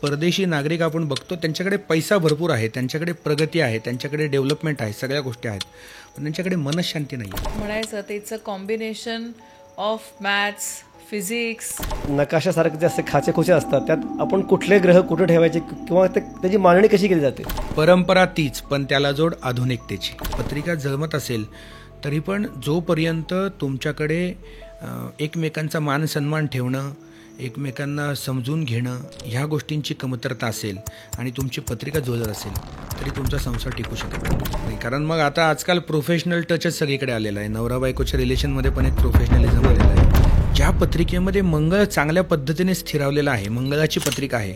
परदेशी नागरिक आपण बघतो त्यांच्याकडे पैसा भरपूर आहे, त्यांच्याकडे प्रगती आहे, त्यांच्याकडे डेव्हलपमेंट आहे, सगळ्या गोष्टी आहेत, पण त्यांच्याकडे मनशांती नाही आहे. म्हणायचं ते it's a combination of maths, physics. नकाशासारखे जे असे खाचेखोचे असतात त्यात आपण कुठले ग्रह कुठे ठेवायचे किंवा त्याची मांडणी कशी केली जाते. परंपरा तीच, पण त्याला जोड आधुनिकतेची. पत्रिका जळमत असेल तरी पण जोपर्यंत तुमच्याकडे एकमेकांचा मान सन्मान ठेवणं, एकमेकांना समजून घेणं ह्या गोष्टींची कमतरता असेल आणि तुमची पत्रिका जुळत असेल तरी तुमचा संसार टिकू शकत नाही. कारण मग आता आजकाल प्रोफेशनल टचच सगळीकडे आलेला आहे. नवरा बायकोच्या रिलेशनमध्ये पण एक प्रोफेशनलिझम आलेलं आहे. ज्या पत्रिकेमध्ये मंगळ चांगल्या पद्धतीने स्थिरावलेला आहे, मंगळाची पत्रिका आहे,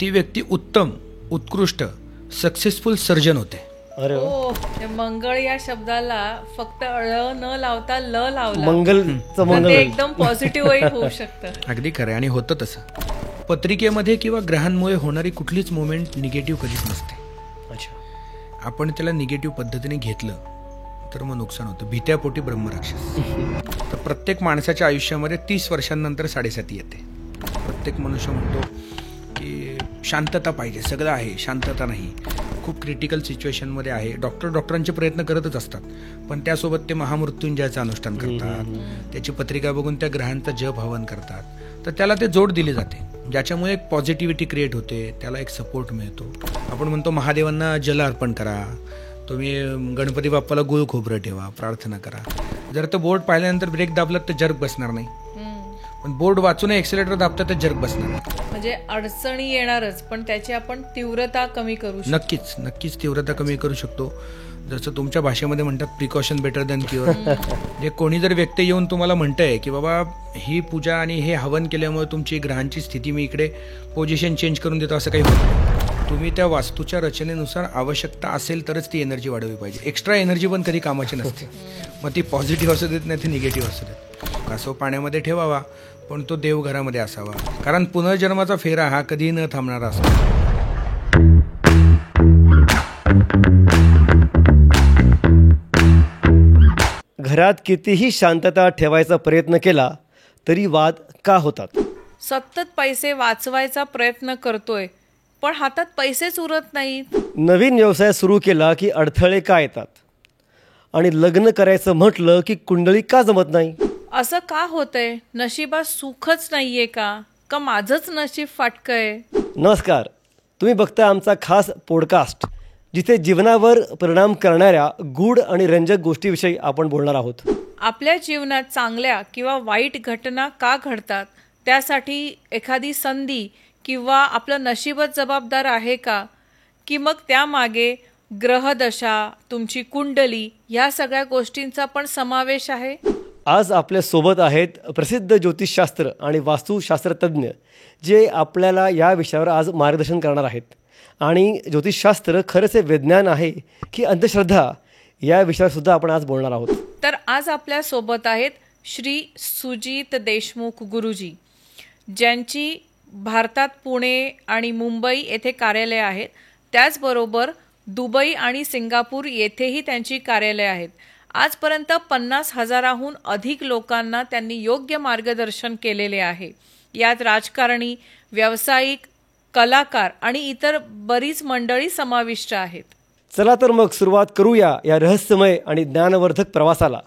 ती व्यक्ती उत्तम, उत्कृष्ट, सक्सेसफुल सर्जन होते. अरे हो, मंगळ या शब्दाला फक्त ळ न लावता ल लावला, मंगलचं तर मंगल ते एकदम पॉझिटिव्ह होऊ शकतं. अगदी खरं. आणि होतं तसं. पत्रिकेमध्ये किंवा ग्रहांमुळे होणारी कुठलीच मुवमेंट निगेटिव्ह कधीच नसते. अच्छा, आपण त्याला निगेटिव्ह पद्धतीने घेतलं तर मग नुकसान होतं. भीत्यापोटी ब्रह्मराक्षस. तर प्रत्येक माणसाच्या आयुष्यामध्ये 30 वर्षांनंतर 7.5 येते. प्रत्येक मनुष्य म्हणतो की शांतता पाहिजे, सगळं आहे, शांतता नाही, खूप क्रिटिकल सिच्युएशनमध्ये आहे. डॉक्टरांचे प्रयत्न करतच असतात, पण त्यासोबत ते महामृत्युंजयाचं अनुष्ठान करतात, त्याची पत्रिका बघून त्या ग्रहांचा जप हवन करतात. तर त्याला ते जोड दिली जाते, ज्याच्यामुळे एक पॉझिटिव्हिटी क्रिएट होते, त्याला एक सपोर्ट मिळतो. आपण म्हणतो महादेवांना जल अर्पण करा, तुम्ही गणपती बाप्पाला गुळ खोबरं ठेवा, प्रार्थना करा. जर तो बोर्ड पाहिल्यानंतर ब्रेक दाबलात तर जर्क बसणार नाही, पण बोर्ड वाचून एक्सेलेटर दाबतात तर जर्क बसणार नाही. म्हणजे अडचणी येणारच, पण त्याची आपण तीव्रता कमी करू शकतो. नक्कीच तीव्रता कमी करू शकतो. जसं तुमच्या भाषेमध्ये म्हणतात प्रिकॉशन बेटर दॅन क्युअर. म्हणजे कोणी जर व्यक्ती येऊन तुम्हाला म्हणतंय की बाबा ही पूजा आणि हे हवन केल्यामुळे तुमची ग्रहांची स्थिती मी इकडे पोझिशन चेंज करून देतो, असं काही होत नाही. तुम्ही त्या वास्तूच्या रचनेनुसार आवश्यकता असेल तरच ती एनर्जी वाढवली पाहिजे. एक्स्ट्रा एनर्जी पण कधी कामाची नसते. मग ती पॉझिटिव्ह असू देत नाही, ती निगेटिव्ह असू देत. कासव पाण्यामध्ये ठेवावा, पण तो देवघरामध्ये असावा, कारण पुनर्जन्माचा फेरा हा कधीही न थांबणारा असतो. घरात कितीही शांतता ठेवायचा प्रयत्न केला तरी वाद का होतात. सतत पैसे वाचवायचा प्रयत्न करतोय, पण हातात पैसेच उरत नाहीत. नवीन व्यवसाय सुरू केला की अडथळे का येतात, आणि लग्न करायचं म्हटलं की कुंडली का जमत नाही. असं का होतंय? नशिबात सुखच नाहीये का माझंच नशीब फाटकंय? नमस्कार, तुम्ही बघता आमचा खास पॉडकास्ट, जिथे जीवनावर परिणाम करणाऱ्या गूढ आणि रंजक गोष्टीविषयी आपण बोलणार आहोत. आपल्या जीवनात चांगल्या किंवा वाईट घटना का घडतात, त्यासाठी एखादी संधी किंवा आपलं नशीबच जबाबदार आहे का, की मग त्यामागे ग्रहदशा, तुमची कुंडली, ह्या सगळ्या गोष्टींचा पण समावेश आहे. आज आपल्या सोबत आहेत प्रसिद्ध ज्योतिषशास्त्र आणि वास्तुशास्त्रज्ञ, जे आपल्याला या विषयावर आज मार्गदर्शन करणार आहेत. आणि ज्योतिषशास्त्र खरंच हे विज्ञान आहे की अंधश्रद्धा, या विषयावर सुद्धा आपण आज बोलणार आहोत. तर आज आपल्या सोबत आहेत श्री सुजित देशमुख गुरुजी, ज्यांची भारतात पुणे आणि मुंबई येथे कार्यालय आहेत. त्याचबरोबर दुबई आणि सिंगापूर येथेही त्यांची कार्यालय आहेत. आजपर्यंत 50,000हून अधिक लोकांना त्यांनी योग्य मार्गदर्शन केलेले आहे. यात राजकारणी, व्यावसायिक, कलाकार आणि इतर बरीच मंडळी समाविष्ट आहेत. चला तर मग सुरुवात करूया या रहस्यमय आणि ज्ञानवर्धक प्रवासाला.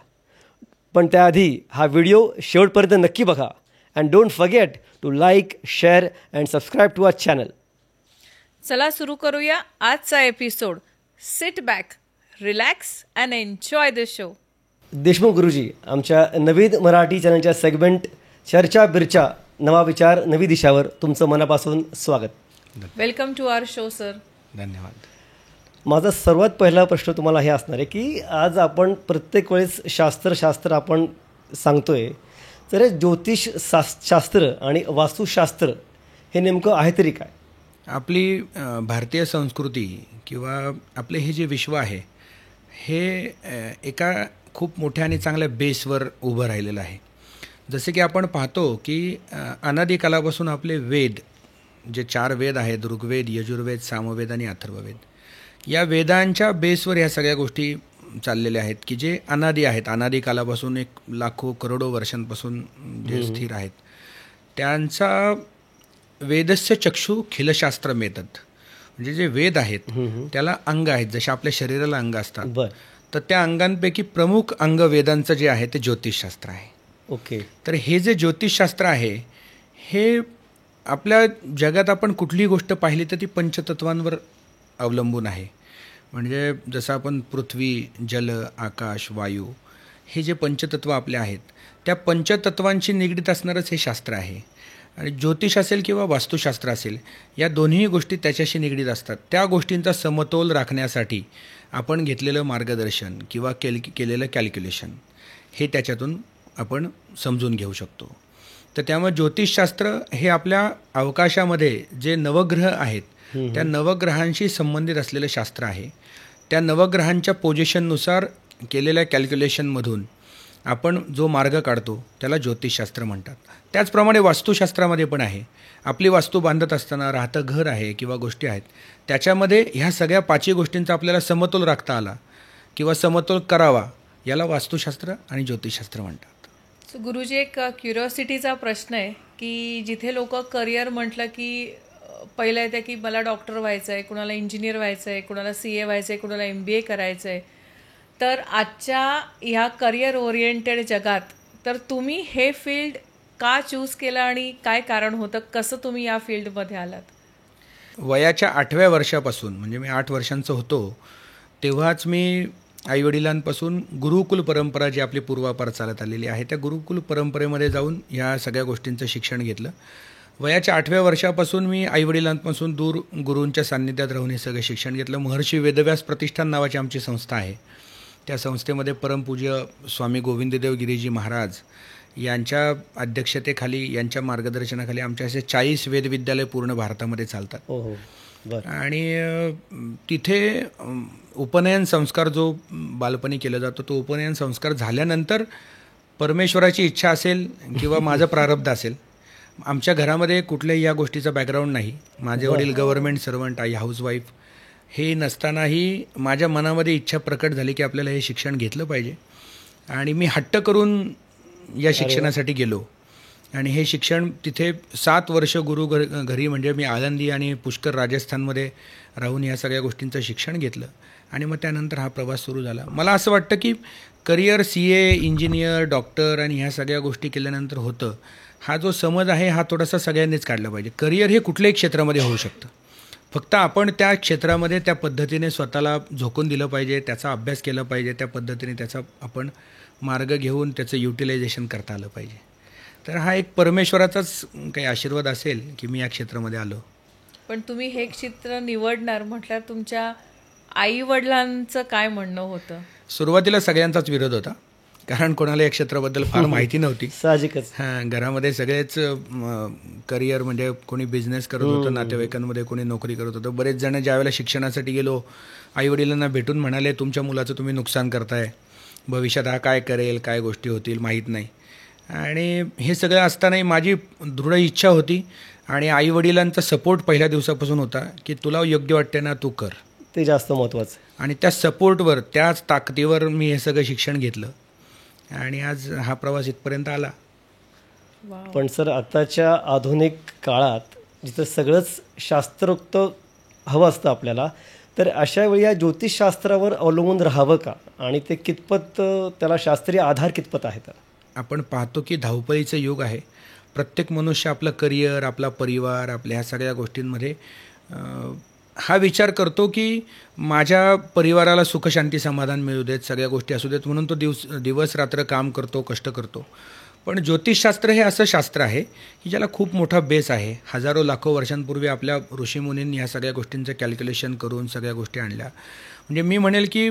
पण त्याआधी हा व्हिडिओ शेवटपर्यंत नक्की बघा. And don't forget to like, share and subscribe to our channel. चला सुरू करूया आजचा episode. Sit back, relax and enjoy the show. Deshmukh Guruji, आमच्या नवीन मराठी चॅनलच्या सेगमेंट चर्चा बिर्चा, नवा विचार नवी दिशावर तुमचं मनापासून स्वागत. Welcome to our show sir. धन्यवाद. माझा सर्वात पहिला प्रश्न तुम्हाला हे असणार आहे की आज आपण प्रत्येक वेळेस शास्त्र आपण सांगतोय, तर ज्योतिष शास्त्र आणि वास्तुशास्त्र हे नेमकं आहे तरी काय? आपली भारतीय संस्कृती किंवा आपले हे जे विश्व आहे हे एका खूप मोठ्या आणि चांगल्या बेसवर उभं राहिलेलं आहे. जसे की आपण पाहतो की अनादी कालापासून आपले वेद, जे 4 वेद आहेत, ऋग्वेद, यजुर्वेद, सामवेद आणि अथर्ववेद, या वेदांच्या बेसवर ह्या सगळ्या गोष्टी चाललेल्या आहेत की जे अनादी आहेत. अनादी कालापासून एक लाखो करोडो वर्षांपासून जे स्थिर आहेत, त्यांचा वेदस्य चक्षु खिलशास्त्र मेतद, म्हणजे जे वेद आहेत त्याला अंग आहेत, जसे आपल्या शरीराला अंग असतात, बर. तर त्या अंगांपैकी प्रमुख अंग वेदांचं जे आहे ते ज्योतिषशास्त्र आहे. ओके. तर हे जे ज्योतिषशास्त्र आहे हे आपल्या जगात आपण कुठलीही गोष्ट पाहिली तर ती पंचतत्वांवर अवलंबून आहे. म्हणजे जसं आपण पृथ्वी, जल, आकाश, वायू हे जे पंचतत्व आपले आहेत त्या पंचतत्वांशी निगडीत असणारच हे शास्त्र आहे. आणि ज्योतिष असेल किंवा वास्तुशास्त्र असेल या दोन्ही गोष्टी त्याच्याशी निगडीत असतात. त्या गोष्टींचा समतोल राखण्यासाठी आपण घेतलेलं मार्गदर्शन किंवा केलेलं कॅल्क्युलेशन हे त्याच्यातून आपण समजून घेऊ शकतो. तर त्यामुळे ज्योतिषशास्त्र हे आपल्या अवकाशामध्ये जे नवग्रह आहेत त्या नवग्रहांशी संबंधित असलेलं शास्त्र आहे. त्या नवग्रहांच्या पोझिशननुसार केलेल्या कॅल्क्युलेशनमधून आपण जो मार्ग काढतो त्याला ज्योतिषशास्त्र म्हणतात. त्याचप्रमाणे वास्तुशास्त्रामध्ये पण आहे. आपली वास्तू बांधत असताना राहतं घर आहे किंवा गोष्टी आहेत त्याच्यामध्ये ह्या सगळ्या 5 गोष्टींचा आपल्याला समतोल राखता आला किंवा समतोल करावा याला वास्तुशास्त्र आणि ज्योतिषशास्त्र म्हणतात. सो गुरुजी, एक क्युरिओसिटीचा प्रश्न आहे की जिथे लोक करिअर म्हटलं की पहिलं येतं की मला डॉक्टर व्हायचं आहे, कुणाला इंजिनियर व्हायचं आहे, कुणाला CA व्हायचं आहे, कुणाला MBA करायचं आहे. तर आजच्या ह्या करिअर ओरिएंटेड जगात तर तुम्ही हे फील्ड का चूज केलं आणि काय कारण होतं, कसं तुम्ही या फील्डमध्ये आलात? वयाच्या 8व्या वर्षापासून, म्हणजे मी 8 वर्षांचं होतो तेव्हाच मी आईवडिलांपासून गुरुकुल परंपरा जी आपली पूर्वापार चालत आलेली आहे त्या गुरुकुल परंपरेमध्ये जाऊन ह्या सगळ्या गोष्टींचं शिक्षण घेतलं. वयाच्या 8व्या वर्षापासून मी आईवडिलांपासून दूर गुरूंच्या सान्निध्यात राहून हे सगळं शिक्षण घेतलं. महर्षी वेदव्यास प्रतिष्ठान नावाची आमची संस्था आहे. त्या संस्थेमध्ये परमपूज्य स्वामी गोविंददेव गिरीजी महाराज यांच्या अध्यक्षतेखाली, यांच्या मार्गदर्शनाखाली आमचे असे 40 वेदविद्यालय पूर्ण भारतामध्ये चालतात. हो हो. बर. आणि तिथे उपनयन संस्कार जो बालपणी केला जातो तो उपनयन संस्कार झाल्यानंतर परमेश्वराची इच्छा असेल किंवा माझं प्रारब्ध असेल, आमच्या घरामध्ये कुठल्याही या गोष्टीचा बॅकग्राऊंड नाही. माझे वडील गव्हर्नमेंट सर्वंट, आई हाऊसवाईफ, हे नसतानाही माझ्या मनामध्ये इच्छा प्रकट झाली की आपल्याला हे शिक्षण घेतलं पाहिजे. आणि मी हट्ट करून या शिक्षणासाठी गेलो आणि हे शिक्षण तिथे 7 वर्ष गुरु घरी, म्हणजे मी आळंदी आणि पुष्कर राजस्थानमध्ये राहून या सगळ्या गोष्टींचं शिक्षण घेतलं. आणि मग त्यानंतर हा प्रवास सुरू झाला. मला असं वाटतं की करिअर CA, इंजिनियर, डॉक्टर आणि ह्या सगळ्या गोष्टी केल्यानंतर होतं, हा जो समज आहे हा थोडासा सगळ्यांनीच काढला पाहिजे. करिअर हे कुठल्याही क्षेत्रामध्ये होऊ शकतं, फक्त आपण त्या क्षेत्रामध्ये त्या पद्धतीने स्वतःला झोकून दिलं पाहिजे, त्याचा अभ्यास केला पाहिजे, त्या पद्धतीने त्याचा आपण मार्ग घेऊन त्याचं युटिलायझेशन करता आलं पाहिजे. तर हा एक परमेश्वराचाच काही आशीर्वाद असेल की मी या क्षेत्रामध्ये आलो. पण तुम्ही हे क्षेत्र निवडणार म्हटल्यावर तुमच्या आई वडिलांचं काय म्हणणं होतं? सुरुवातीला सगळ्यांचाच विरोध होता, कारण कोणाला या क्षेत्राबद्दल फार माहिती नव्हती. साहजिकच. हां, घरामध्ये सगळेच करिअर म्हणजे कोणी बिझनेस करत होतं, नातेवाईकांमध्ये कोणी नोकरी करत होतं. बरेच जण ज्यावेळेला शिक्षणासाठी गेलो आईवडिलांना भेटून म्हणाले तुमच्या मुलाचं तुम्ही नुकसान करताय, भविष्यात हा काय करेल, काय गोष्टी होतील माहीत नाही. आणि हे सगळं असतानाही माझी दृढ इच्छा होती आणि आईवडिलांचा सपोर्ट पहिल्या दिवसापासून होता की तुला योग्य वाटते ना तू कर. ते जास्त महत्त्वाचं. आणि त्या सपोर्टवर, त्याच ताकदीवर मी हे सगळं शिक्षण घेतलं आणि आज हा प्रवास इथपर्यंत आला. पण सर, आताच्या आधुनिक काळात जिथं सगळंच शास्त्रोक्त हवं असतं आपल्याला, तर अशा वेळी या ज्योतिषशास्त्रावर अवलंबून राहावं का? आणि ते कितपत, त्याला शास्त्रीय आधार कितपत आहे? तर आपण पाहतो की धावपळीचं युग आहे. प्रत्येक मनुष्य आपलं करिअर, आपला परिवार, आपल्या ह्या सगळ्या गोष्टींमध्ये हा विचार करतो की माझ्या परिवाराला सुखशांती समाधान मिळू देत, सगळ्या गोष्टी असू देत, म्हणून तो दिवस रात्र काम करतो, कष्ट करतो. पण ज्योतिषशास्त्र हे असं शास्त्र आहे की ज्याला खूप मोठा बेस आहे. हजारो लाखो वर्षांपूर्वी आपल्या ऋषीमुनींनी ह्या सगळ्या गोष्टींचं कॅल्क्युलेशन करून सगळ्या गोष्टी आणल्या. म्हणजे मी म्हणेल की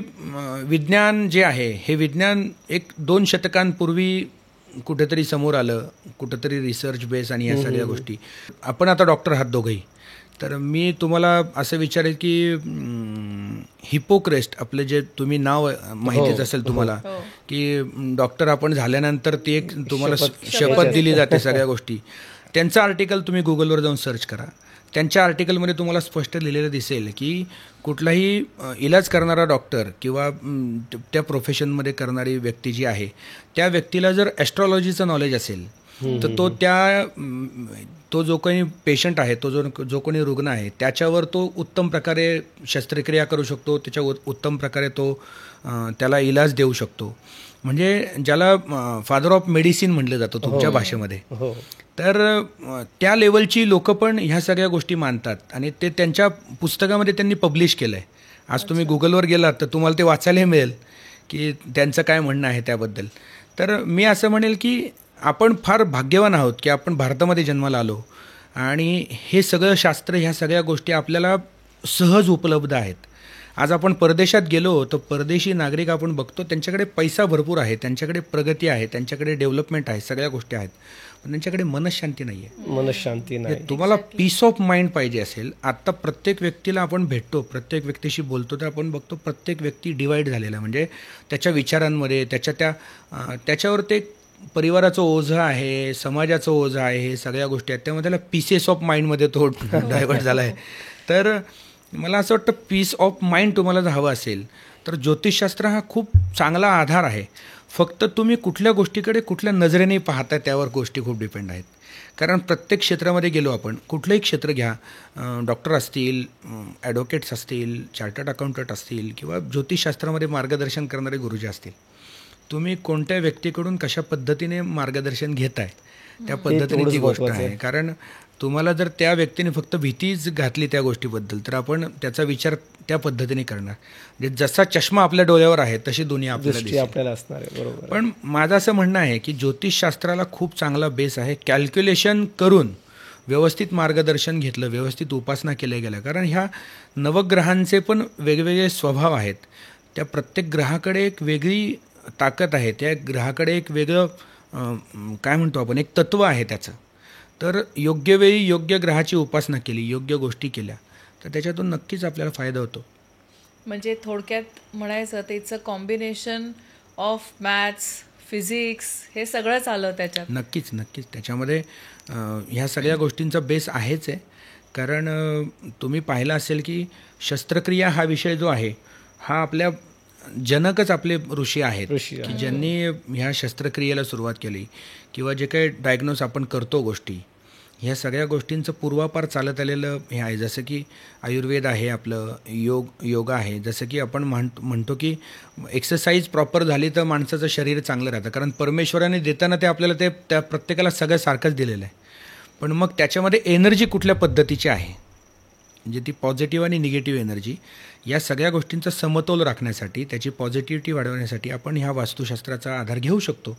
विज्ञान जे आहे हे विज्ञान 1-2 शतकांपूर्वी कुठेतरी समोर आलं, कुठेतरी रिसर्च बेस आणि ह्या सगळ्या गोष्टी. आपण आता डॉक्टर आहात दोघंही, तर मी तुम्हाला असं विचारेल की हिपोक्रेस्ट, आपलं जे तुम्ही नाव माहितीच असेल तुम्हाला, की डॉक्टर आपण झाल्यानंतर ती एक तुम्हाला शपथ दिली जाते सगळ्या गोष्टी. त्यांचं आर्टिकल तुम्ही गुगलवर जाऊन सर्च करा. त्यांच्या आर्टिकलमध्ये तुम्हाला स्पष्ट लिहिलेलं दिसेल की कुठलाही इलाज करणारा डॉक्टर किंवा त्या प्रोफेशनमध्ये करणारी व्यक्ती जी आहे त्या व्यक्तीला जर ॲस्ट्रॉलॉजीचं नॉलेज असेल तर तो जो काही पेशंट आहे, तो जो कोणी रुग्ण आहे, त्याच्यावर तो उत्तम प्रकारे शस्त्रक्रिया करू शकतो, त्याच्या उत्तम प्रकारे तो त्याला इलाज देऊ शकतो. म्हणजे ज्याला फादर ऑफ मेडिसिन म्हटलं जातं तुमच्या भाषेमध्ये. तर त्या लेवलची लोक पण ह्या सगळ्या गोष्टी मानतात आणि ते त्यांच्या पुस्तकामध्ये त्यांनी पब्लिश केलं आहे. आज तुम्ही गुगलवर गेलात तर तुम्हाला ते वाचायला मिळेल की त्यांचं काय म्हणणं आहे त्याबद्दल. तर मी असं म्हणेल की आपण फार भाग्यवान आहोत की आपण भारतामध्ये जन्माला आलो आणि हे सगळं शास्त्र, ह्या सगळ्या गोष्टी आपल्याला सहज उपलब्ध आहेत. आज आपण परदेशात गेलो तर परदेशी नागरिक आपण बघतो, त्यांच्याकडे पैसा भरपूर आहे, त्यांच्याकडे प्रगती आहे, त्यांच्याकडे डेव्हलपमेंट आहे, सगळ्या गोष्टी आहेत, पण त्यांच्याकडे मनशांती नाही आहे. मनशांती नाही. तुम्हाला पीस ऑफ माइंड पाहिजे असेल, आत्ता प्रत्येक व्यक्तीला आपण भेटतो, प्रत्येक व्यक्तीशी बोलतो, तर आपण बघतो प्रत्येक व्यक्ती डिवाईड झालेला, म्हणजे त्याच्या विचारांमध्ये, त्याच्यावर ते परिवाराचं ओझं आहे, समाजाचं ओझं आहे, हे सगळ्या गोष्टी आहेत, त्यामुळे त्याला पीसेस ऑफ माइंडमध्ये तो डायव्हर्ट झाला आहे. तर मला असं वाटतं पीस ऑफ माइंड तुम्हाला जर हवं असेल तर ज्योतिषशास्त्र हा खूप चांगला आधार आहे. फक्त तुम्ही कुठल्या गोष्टीकडे कुठल्या नजरेने पाहता त्यावर गोष्टी खूप डिपेंड आहेत. कारण प्रत्येक क्षेत्रामध्ये गेलो आपण, कुठलंही क्षेत्र घ्या, डॉक्टर असतील, ॲडव्होकेट्स असतील, चार्टर्ड अकाउंटंट असतील किंवा ज्योतिषशास्त्रामध्ये मार्गदर्शन करणारे गुरुजी असतील, तुम्ही कोणत्या व्यक्तीकडून कशा पद्धतीने मार्गदर्शन घेताय त्या पद्धतीने ती गोष्ट आहे. कारण तुम्हाला जर त्या व्यक्तीने फक्त भीतीच घातली त्या गोष्टीबद्दल तर आपण त्याचा विचार त्या पद्धतीने करणार. म्हणजे जसा चष्मा आपल्या डोळ्यावर आहे तशी दुनिया आपल्याला असणार आहे. बरोबर. पण माझं असं म्हणणं आहे की ज्योतिषशास्त्राला खूप चांगला बेस आहे. कॅल्क्युलेशन करून व्यवस्थित मार्गदर्शन घेतलं, व्यवस्थित उपासना केल्या गेल्या. कारण ह्या नवग्रहांचे पण वेगवेगळे स्वभाव आहेत. त्या प्रत्येक ग्रहाकडे एक वेगळी ताकद आहे, त्या ग्रहाकडे एक वेगळं काय म्हणतो आपण, एक तत्व आहे त्याचं. तर योग्य वेळी योग्य ग्रहाची उपासना केली, योग्य गोष्टी केल्या तर त्याच्यातून नक्कीच आपल्याला फायदा होतो. म्हणजे थोडक्यात म्हणायचं तर it's a combination of maths, physics, हे सगळंच आलं त्याच्यात. नक्कीच त्याच्यामध्ये ह्या सगळ्या गोष्टींचा बेस आहेच आहे. कारण तुम्ही पाहिलं असेल की शस्त्रक्रिया हा विषय जो आहे हा आपल्या जनकच आपले ऋषी आहेत की ज्यांनी ह्या शस्त्रक्रियेला सुरुवात केली किंवा जे काही डायग्नोस आपण करतो गोष्टी, ह्या सगळ्या गोष्टींचं पूर्वापार चालत आलेलं हे आहे. जसं की आयुर्वेद आहे, आपलं योगा आहे. जसं की आपण म्हणतो की एक्सरसाइज प्रॉपर झाली तर माणसाचं शरीर चांगलं राहतं. कारण परमेश्वराने देताना ते आपल्याला त्या प्रत्येकाला सगळं सारखंच दिलेलं आहे. पण मग त्याच्यामध्ये एनर्जी कुठल्या पद्धतीची आहे, म्हणजे ती पॉझिटिव्ह आणि निगेटिव्ह एनर्जी, या सगळ्या गोष्टींचा समतोल राखण्यासाठी, त्याची पॉझिटिव्हिटी वाढवण्यासाठी आपण ह्या वास्तुशास्त्राचा आधार घेऊ शकतो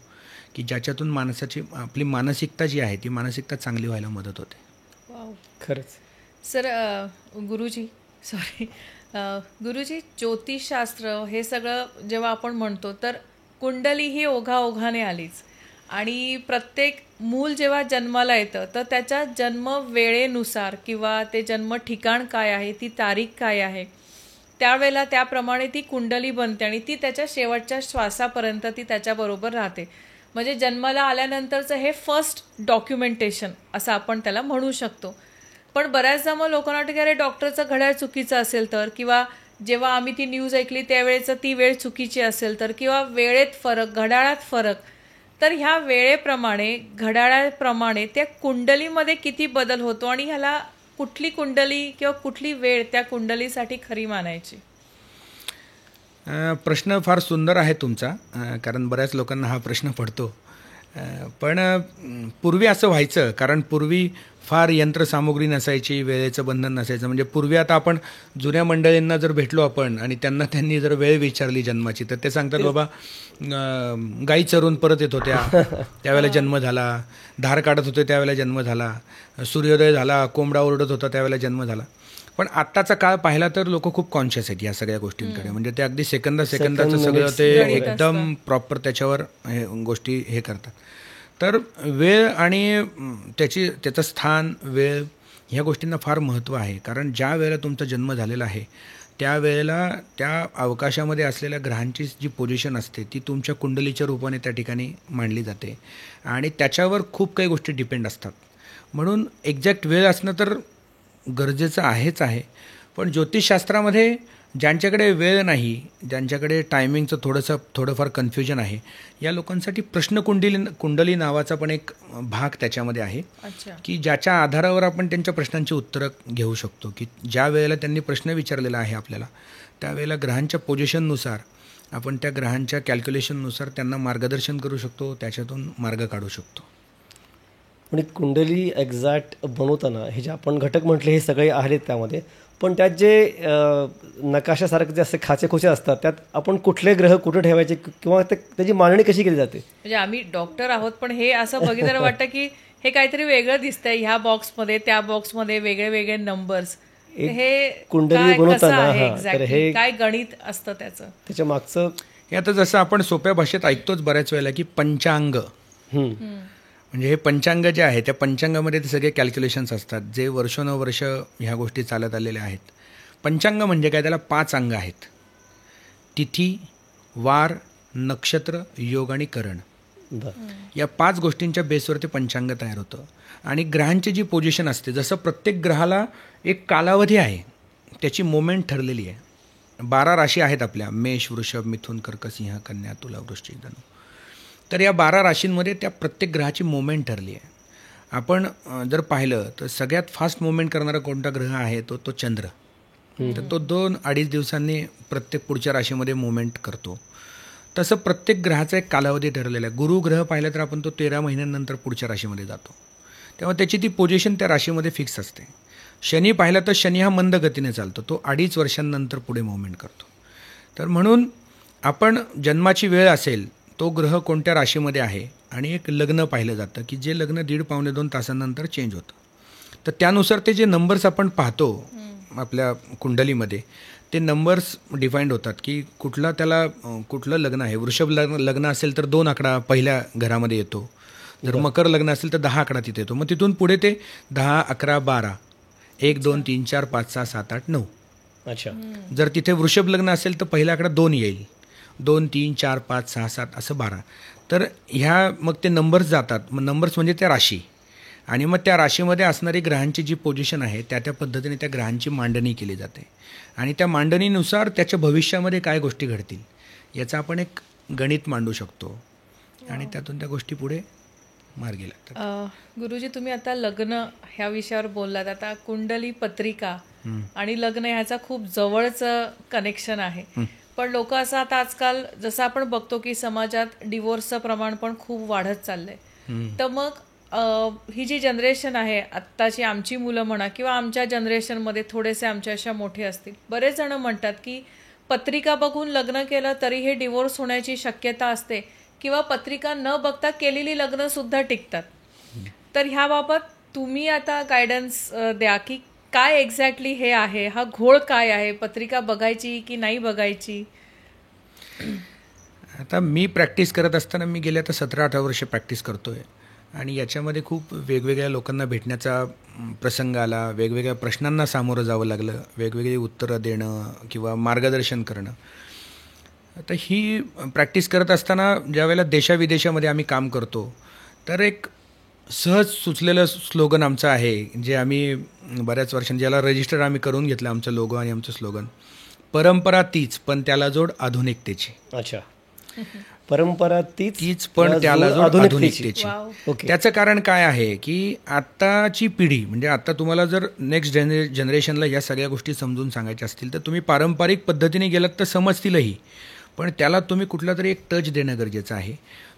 की ज्याच्यातून माणसाची आपली मानसिकता जी आहे ती मानसिकता चांगली व्हायला मदत होते. खरंच. सर, गुरुजी, ज्योतिषशास्त्र हे सगळं जेव्हा आपण म्हणतो तर कुंडली ही ओघाओघाने आलीच आणि प्रत्येक मूल जेव्हा जन्माला येतं तर त्याच्या जन्मवेळेनुसार किंवा ते जन्म ठिकाण काय आहे, ती तारीख काय आहे, त्यावेळेला त्याप्रमाणे ती कुंडली बनते आणि ती त्याच्या शेवटच्या श्वासापर्यंत ती त्याच्याबरोबर राहते. म्हणजे जन्माला आल्यानंतरचं हे फर्स्ट डॉक्युमेंटेशन असं आपण त्याला म्हणू शकतो. पण बऱ्याचदा मग लोकांना वाटतं की अरे डॉक्टरचं घड्याळ चुकीचं असेल तर, किंवा जेव्हा आम्ही ती न्यूज ऐकली त्यावेळेचं ती वेळ चुकीची असेल तर, किंवा वेळेत फरक, घड्याळात फरक, तर ह्या वेळेप्रमाणे, घड्याळाप्रमाणे त्या कुंडलीमध्ये किती बदल होतो आणि ह्याला कुठली कुंडली किंवा कुठली वेळ त्या कुंडलीसाठी खरी मानायची? प्रश्न फार सुंदर आहे तुमचा, कारण बऱ्याच लोकांना हा प्रश्न पडतो. पण पूर्वी असं व्हायचं, कारण पूर्वी फार यंत्रसामुग्री नसायची, वेळेचं बंधन नसायचं. म्हणजे पूर्वी आता आपण जुन्या मंडळींना जर भेटलो आपण आणि त्यांनी जर वेळ विचारली जन्माची तर ते सांगतात बाबा गाई चरून परत येत होत्या त्यावेळेला जन्म झाला, धार काढत होते त्यावेळेला जन्म झाला, सूर्योदय झाला, कोंबडा ओरडत होता त्यावेळेला जन्म झाला. पण आत्ताचा काळ पाहिला तर लोक खूप कॉन्शियस आहेत या सगळ्या गोष्टींकडे. म्हणजे ते अगदी सेकंदाचं सगळं ते एकदम प्रॉपर त्याच्यावर गोष्टी हे करतात. तर वेळ आणि त्याचं स्थान, वेळ, ह्या गोष्टींना फार महत्त्व आहे. कारण ज्या वेळेला तुमचा जन्म झालेला आहे त्यावेळेला त्या अवकाशामध्ये असलेल्या ग्रहांची जी पोझिशन असते ती तुमच्या कुंडलीच्या रूपाने त्या ठिकाणी मांडली जाते आणि त्याच्यावर खूप काही गोष्टी डिपेंड असतात. म्हणून एक्झॅक्ट वेळ असणं तर गरजेचं आहेच आहे. पण ज्योतिषशास्त्रामध्ये ज्यांच्याकडे वेळ नाही, ज्यांच्याकडे टायमिंगचं थोडंफार कन्फ्युजन आहे, या लोकांसाठी कुंडली नावाचा पण एक भाग त्याच्यामध्ये आहे, अच्छा. की ज्याच्या आधारावर आपण त्यांच्या प्रश्नांची उत्तरं घेऊ शकतो. की ज्या वेळेला त्यांनी प्रश्न विचारलेला आहे आपल्याला, त्यावेळेला ग्रहांच्या पोझिशननुसार आपण त्या ग्रहांच्या कॅल्क्युलेशननुसार त्यांना मार्गदर्शन करू शकतो, त्याच्यातून मार्ग काढू शकतो. म्हणजे कुंडली एक्झॅक्ट बनवताना हे जे आपण घटक म्हटले हे सगळे आहेत त्यामध्ये, पण त्यात जे नकाशासारखे जे असे खाचेखोचे असतात त्यात आपण कुठले ग्रह कुठे ठेवायचे किंवा त्याची मांडणी कशी केली जाते? म्हणजे आम्ही डॉक्टर आहोत, पण हे असं बघितलं वाटतं की हे काहीतरी वेगळं दिसतंय. ह्या बॉक्समध्ये त्या बॉक्समध्ये वेगळे वेगळे नंबर्स. हे कुंडली बनवताना तर हे काय गणित असतं त्याचं, त्याच्या मागचं? हे आता जसं आपण सोप्या भाषेत ऐकतोच बऱ्याच वेळेला की पंचांग, म्हणजे हे पंचांग जे आहे त्या पंचांगामध्ये ते सगळे कॅल्क्युलेशन्स असतात जे वर्षोनवर्ष ह्या गोष्टी चालत आलेल्या आहेत. पंचांग म्हणजे काय, त्याला 5 अंग आहेत: तिथी, वार, नक्षत्र, योग आणि करण. या 5 गोष्टींच्या बेसवर ते पंचांग तयार होतं. आणि ग्रहांची जी पोझिशन असते, जसं प्रत्येक ग्रहाला एक कालावधी आहे, त्याची मोमेंट ठरलेली आहे. 12 राशी आहेत आपल्या: मेष, वृषभ, मिथुन, कर्क, सिंह, कन्या, तुला, वृश्चिक, धनु. तर या 12 राशींमध्ये त्या प्रत्येक ग्रहाची मोमेंट ठरली आहे. आपण जर पाहिलं तर सगळ्यात फास्ट मुवमेंट करणारा कोणता ग्रह आहे तो चंद्र. तर तो 2-2.5 दिवसांनी प्रत्येक पुढच्या राशीमध्ये मुवमेंट करतो. तसं प्रत्येक ग्रहाचा एक कालावधी ठरलेला आहे. गुरु ग्रह पाहिला तर आपण तो 13 महिन्यांनंतर पुढच्या राशीमध्ये जातो, तेव्हा त्याची ती पोझिशन त्या राशीमध्ये फिक्स असते. शनी पाहिला तर शनी हा मंद गतीने चालतो, तो 2.5 वर्षांनंतर पुढे मुवमेंट करतो. तर म्हणून आपण जन्माची वेळ असेल, तो ग्रह कोणत्या राशीमध्ये आहे, आणि एक लग्न पाहिलं जातं की जे लग्न 1.5-2 तासांनंतर चेंज होतं. तर त्यानुसार ते जे नंबर्स आपण पाहतो आपल्या कुंडलीमध्ये, ते नंबर्स डिफाईंड होतात की कुठलं लग्न आहे. वृषभ लग्न असेल तर 2 आकडा पहिल्या घरामध्ये येतो. जर मकर लग्न असेल तर 10 आकडा तिथे येतो. मग तिथून पुढे ते 10, 11, 12, 1, 2, 3, 4, 5, 6, 7, 8, 9. अच्छा. जर तिथे वृषभ लग्न असेल तर पहिला आकडा 2 येईल. 2, 3, 4, 5, 6, 7 असं 12. तर ह्या मग ते नंबर्स जातात. मग नंबर्स म्हणजे त्या राशी, आणि मग त्या राशीमध्ये असणारी ग्रहांची जी पोझिशन आहे त्या पद्धतीने त्या ग्रहांची मांडणी केली जाते. आणि त्या मांडणीनुसार त्याच्या भविष्यामध्ये काय गोष्टी घडतील याचं आपण एक गणित मांडू शकतो, आणि त्यातून त्या गोष्टी पुढे मार्गी लागतात. गुरुजी, तुम्ही आता लग्न ह्या विषयावर बोललात. आता कुंडली पत्रिका आणि लग्न ह्याचा खूप जवळचं कनेक्शन आहे. पण लोक असं आता आजकाल जसं आपण बघतो की समाजात डिवोर्सचं प्रमाण पण खूप वाढत चाललंय. तर मग ही जी जनरेशन आहे आत्ताची, आमची मुलं म्हणा किंवा आमच्या जनरेशनमध्ये थोडेसे आमच्यापेक्षा मोठे असतील, बरेच जण म्हणतात की पत्रिका बघून लग्न केलं तरी हे डिवोर्स होण्याची शक्यता असते, किंवा पत्रिका न बघता केलेली लग्न सुद्धा टिकतात. तर ह्याबाबत तुम्ही आता गायडन्स द्या की काय एक्झॅक्टली हे आहे, हा घोळ काय आहे, पत्रिका बघायची की नाही बघायची? आता मी प्रॅक्टिस करत असताना मी गेल्या आता 17-18 वर्ष प्रॅक्टिस करतोय, आणि याच्यामध्ये खूप वेगवेगळ्या लोकांना भेटण्याचा प्रसंग आला, वेगवेगळ्या प्रश्नांना सामोरं जावं लागलं, वेगवेगळी उत्तरं देणं किंवा मार्गदर्शन करणं. आता ही प्रॅक्टिस करत असताना ज्यावेळेला देशाविदेशामध्ये आम्ही काम करतो, तर एक सहज सुचलेलं स्लोगन आमचं आहे, जे आम्ही बऱ्याच वर्षांनी ज्याला रजिस्टर आम्ही करून घेतलं, आमचं लोगो आणि आमचं स्लोगन: परंपरा तीच पण त्याला जोड आधुनिकतेची. अच्छा. परंपरा तीच पण त्याला जोड आधुनिकतेची. ओके. त्याचं कारण काय आहे की आत्ताची पिढी, म्हणजे आता तुम्हाला जर नेक्स्ट जनरेशनला या सगळ्या गोष्टी समजून सांगायच्या असतील तर तुम्ही पारंपरिक पद्धतीने गेलात तर समजतीलही, पण त्याला तुम्ही कुठला तरी एक टच देणं गरजेचं आहे.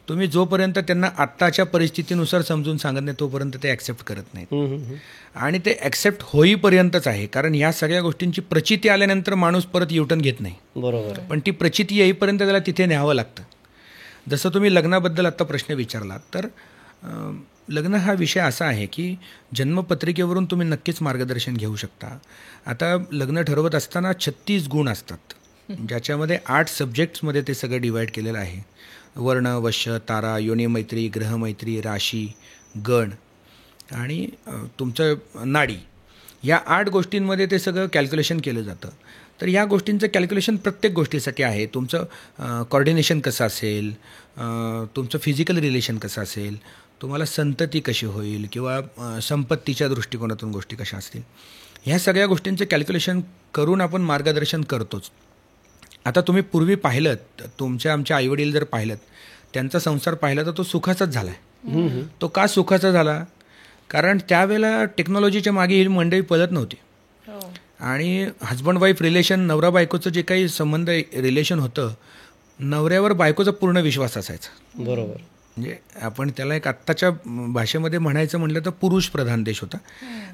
तुम्ही जोपर्यंत त्यांना आत्ताच्या परिस्थितीनुसार समजून सांगत नाही तोपर्यंत ते ॲक्सेप्ट करत नाहीत, आणि ते ॲक्सेप्ट होईपर्यंतच आहे. कारण ह्या सगळ्या गोष्टींची प्रचिती आल्यानंतर माणूस परत युटर्न घेत नाही. बरोबर. पण ती प्रचिती येईपर्यंत त्याला तिथे न्यावं लागतं. जसं तुम्ही लग्नाबद्दल आत्ता प्रश्न विचारलात, तर लग्न हा विषय असा आहे की जन्मपत्रिकेवरून तुम्ही नक्कीच मार्गदर्शन घेऊ शकता. आता लग्न ठरवत असताना 36 गुण असतात, ज्याच्यामध्ये 8 सब्जेक्ट्समध्ये ते सगळं डिवाईड केलेलं आहे: वर्ण, वश्य, तारा, योनिमैत्री, ग्रहमैत्री, राशी, गण आणि तुमचं नाडी. या 8 गोष्टींमध्ये ते सगळं कॅल्क्युलेशन केलं जातं. तर ह्या गोष्टींचं कॅल्क्युलेशन प्रत्येक गोष्टीसाठी आहे. तुमचं कॉर्डिनेशन कसं असेल, तुमचं फिजिकल रिलेशन कसं असेल, तुम्हाला संतती कशी होईल, किंवा संपत्तीच्या दृष्टिकोनातून गोष्टी कशा असतील, ह्या सगळ्या गोष्टींचं कॅल्क्युलेशन करून आपण मार्गदर्शन करतोच. आता तुम्ही पूर्वी पाहिलं, तुमच्या आमच्या आईवडील जर पाहिलं, त्यांचा संसार पाहिला तर तो सुखाचाच झाला आहे. तो का सुखाचा झाला? कारण त्यावेळेला टेक्नॉलॉजीच्या मागे ही मंडळी पळत नव्हती. आणि हजबंड वाईफ रिलेशन, नवरा बायकोचं जे काही संबंध रिलेशन होतं, नवऱ्यावर बायकोचा पूर्ण विश्वास असायचा. बरोबर. म्हणजे आपण त्याला एक आत्ताच्या भाषेमध्ये म्हणायचं म्हटलं तर पुरुष प्रधान देश होता.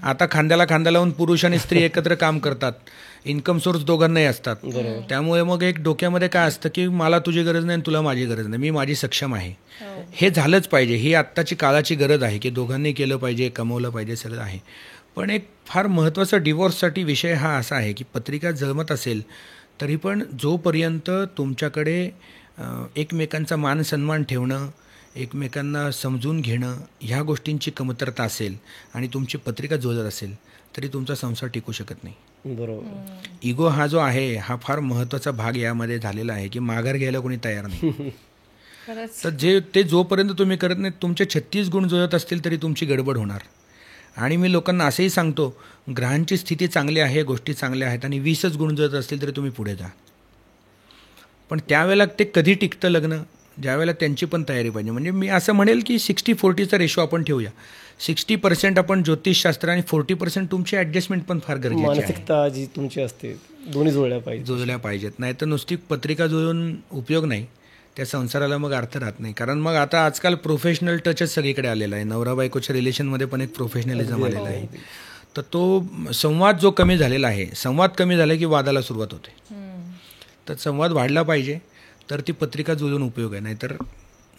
आता खांद्याला खांदा लावून पुरुष आणि स्त्री एकत्र काम करतात, इन्कम सोर्स दोघांनाही असतात. त्यामुळे मग एक डोक्यामध्ये काय असतं की मला तुझी गरज नाही आणि तुला माझी गरज नाही, मी माझी सक्षम आहे. हे झालंच पाहिजे, ही आत्ताची काळाची गरज आहे की दोघांनी केलं पाहिजे, कमवलं पाहिजे, सगळं आहे. पण एक फार महत्त्वाचा डिवोर्ससाठी विषय हा असा आहे की पत्रिका जळमत असेल तरी पण जोपर्यंत तुमच्याकडे एकमेकांचा मान सन्मान ठेवणं, एकमेकांना समजून घेणं, ह्या गोष्टींची कमतरता असेल आणि तुमची पत्रिका जुळत असेल तरी तुमचा संसार टिकू शकत नाही. बरोबर. इगो हा जो आहे हा फार महत्त्वाचा भाग यामध्ये झालेला आहे की माघार घ्यायला कोणी तयार नाही. तर ते जोपर्यंत तुम्ही करत नाही, तुमचे 36 गुण जुळत असतील तरी तुमची गडबड होणार. आणि मी लोकांना असंही सांगतो, ग्रहांची स्थिती चांगली आहे, गोष्टी चांगल्या आहेत आणि 20च गुण जुळत असतील तरी तुम्ही पुढे जा. पण त्यावेळेला ते कधी टिकतं लग्न, ज्यावेळेला त्यांची पण तयारी पाहिजे. म्हणजे मी असं म्हणेल की 60-40चा रेशो आपण ठेवूया. 60% आपण ज्योतिषशास्त्र आणि 40% तुमची ॲडजस्टमेंट पण फार गरजेची आहे. मानसिकता जी तुमची असते दोन्ही जुळल्या पाहिजेत. नाही तर नुसती पत्रिका जुळून उपयोग नाही, त्या संसाराला मग अर्थ राहत नाही. कारण मग आता आजकाल प्रोफेशनल टचच सगळीकडे आलेला आहे. नवरा बायकोच्या रिलेशनमध्ये पण एक प्रोफेशनलिझम आलेला आहे. तर तो संवाद जो कमी झालेला आहे, संवाद कमी झाला की वादाला सुरुवात होते. तर संवाद वाढला पाहिजे तर ती पत्रिका जुळून उपयोग आहे, नाहीतर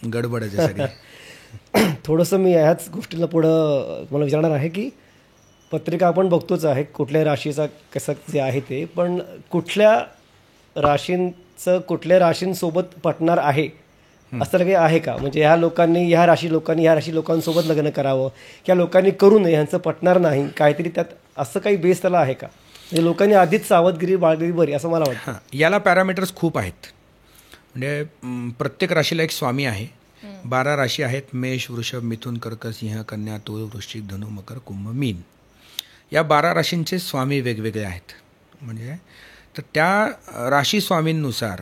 गडबडच आहे सगळी. थोडंसं मी ह्याच गोष्टीला पुढं मला विचारणार आहे की पत्रिका आपण बघतोच आहे कुठल्या राशीचा कसं जे आहे ते, पण कुठल्या राशींसोबत पटणार आहे असं काही आहे का? म्हणजे ह्या राशी लोकांसोबत लग्न करावं, या लोकांनी करू नये, ह्यांचं पटणार नाही, काहीतरी त्यात असं काही बेस त्याला आहे का? म्हणजे लोकांनी आधीच सावधगिरी बाळगली बरी असं मला वाटतं. याला पॅरामीटर्स खूप आहेत. म्हणजे प्रत्येक राशीला एक स्वामी आहे. 12 राशी आहेत: मेष, वृषभ, मिथुन, कर्क, सिंह, कन्या, तुळ, वृश्चिक, धनु, मकर, कुंभ, मीन. या 12 राशींचे स्वामी वेगवेगळे आहेत. म्हणजे तर त्या राशी स्वामींनुसार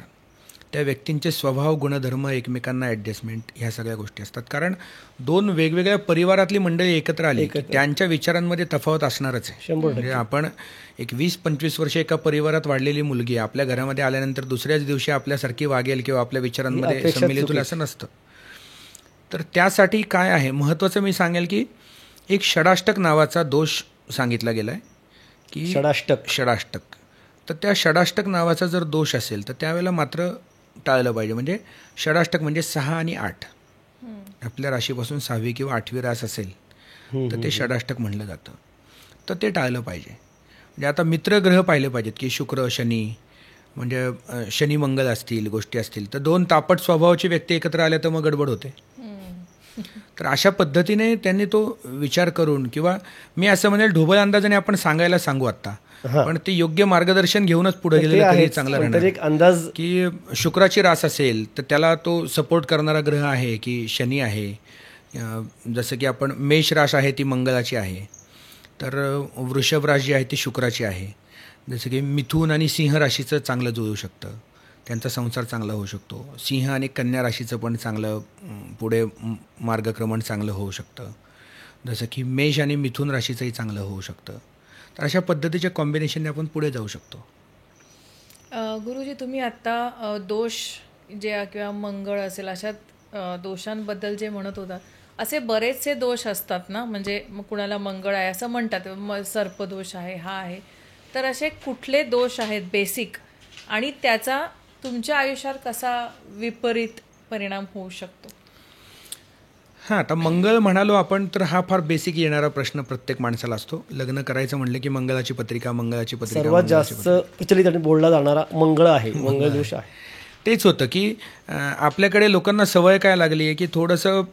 त्या व्यक्तींचे स्वभाव, गुणधर्म, एकमेकांना ॲडजस्टमेंट, ह्या सगळ्या गोष्टी असतात. कारण 2 वेगवेगळ्या परिवारातली मंडळी एकत्र आली की त्यांच्या विचारांमध्ये तफावत असणारच आहे. म्हणजे आपण एक 20-25 वर्ष एका परिवारात वाढलेली मुलगी आपल्या घरामध्ये आल्यानंतर दुसऱ्याच दिवशी आपल्यासारखी वागेल किंवा आपल्या विचारांमध्ये संमिलित होईल असं नसतं. तर त्यासाठी काय आहे महत्त्वाचं, मी सांगेल की एक षडाष्टक नावाचा दोष सांगितला गेला आहे की षडाष्टक. तर त्या षडाष्टक नावाचा जर दोष असेल तर त्यावेळेला मात्र टाळलं पाहिजे. म्हणजे षडाष्टक म्हणजे 6 आणि 8, आपल्या राशीपासून 6वी किंवा 8वी रास असेल तर ते षडाष्टक म्हणलं जातं. तर ते टाळलं पाहिजे. म्हणजे आता मित्रग्रह पाहिले पाहिजेत की शुक्र, शनी, म्हणजे शनी मंगळ असतील, गोष्टी असतील तर 2 तापट स्वभावाची व्यक्ती एकत्र आल्या तर मग गडबड होते. तर अशा पद्धतीने त्यांनी तो विचार करून, किंवा मी असं म्हणेल ढोबळ अंदाजाने आपण सांगायला सांगू आत्ता, पण ते योग्य मार्गदर्शन घेऊनच पुढे गेलं तरी चांगलं राहणार. एक अंदाज की शुक्राची रास असेल तर त्याला तो सपोर्ट करणारा ग्रह आहे की शनी आहे. जसं की आपण मेष रास आहे ती मंगळाची आहे, तर वृषभ रास जी आहे ती शुक्राची आहे. जसं की मिथुन आणि सिंह राशीचं चांगलं जुळू शकतं, त्यांचा संसार चांगला होऊ शकतो. सिंह आणि कन्या राशीचं पण चांगलं पुढे मार्गक्रमण चांगलं होऊ शकतं. जसं की मेष आणि मिथुन राशीचंही चांगलं होऊ शकतं. तर अशा पद्धतीच्या कॉम्बिनेशनने आपण पुढे जाऊ शकतो. गुरुजी, तुम्ही आत्ता दोष जे किंवा मंगळ असेल अशा दोषांबद्दल जे म्हणत होता, असे बरेचसे दोष असतात ना, म्हणजे मग कुणाला मंगळ आहे असं म्हणतात, सर्पदोष आहे, हा आहे. तर असे कुठले दोष आहेत बेसिक आणि त्याचा तुमच्या आयुष्यात कसा विपरीत परिणाम होऊ शकतो? हां, आता मंगळ म्हणालो आपण तर हा फार बेसिक येणारा प्रश्न प्रत्येक माणसाला असतो. लग्न करायचं म्हणलं की मंगळाची पत्रिका सर्वात जास्त प्रचलित आणि बोलला जाणारा मंगळ आहे, मंगळ दोष आहे. तेच होतं की आपल्याकडे लोकांना सवय काय लागली आहे की थोडंसं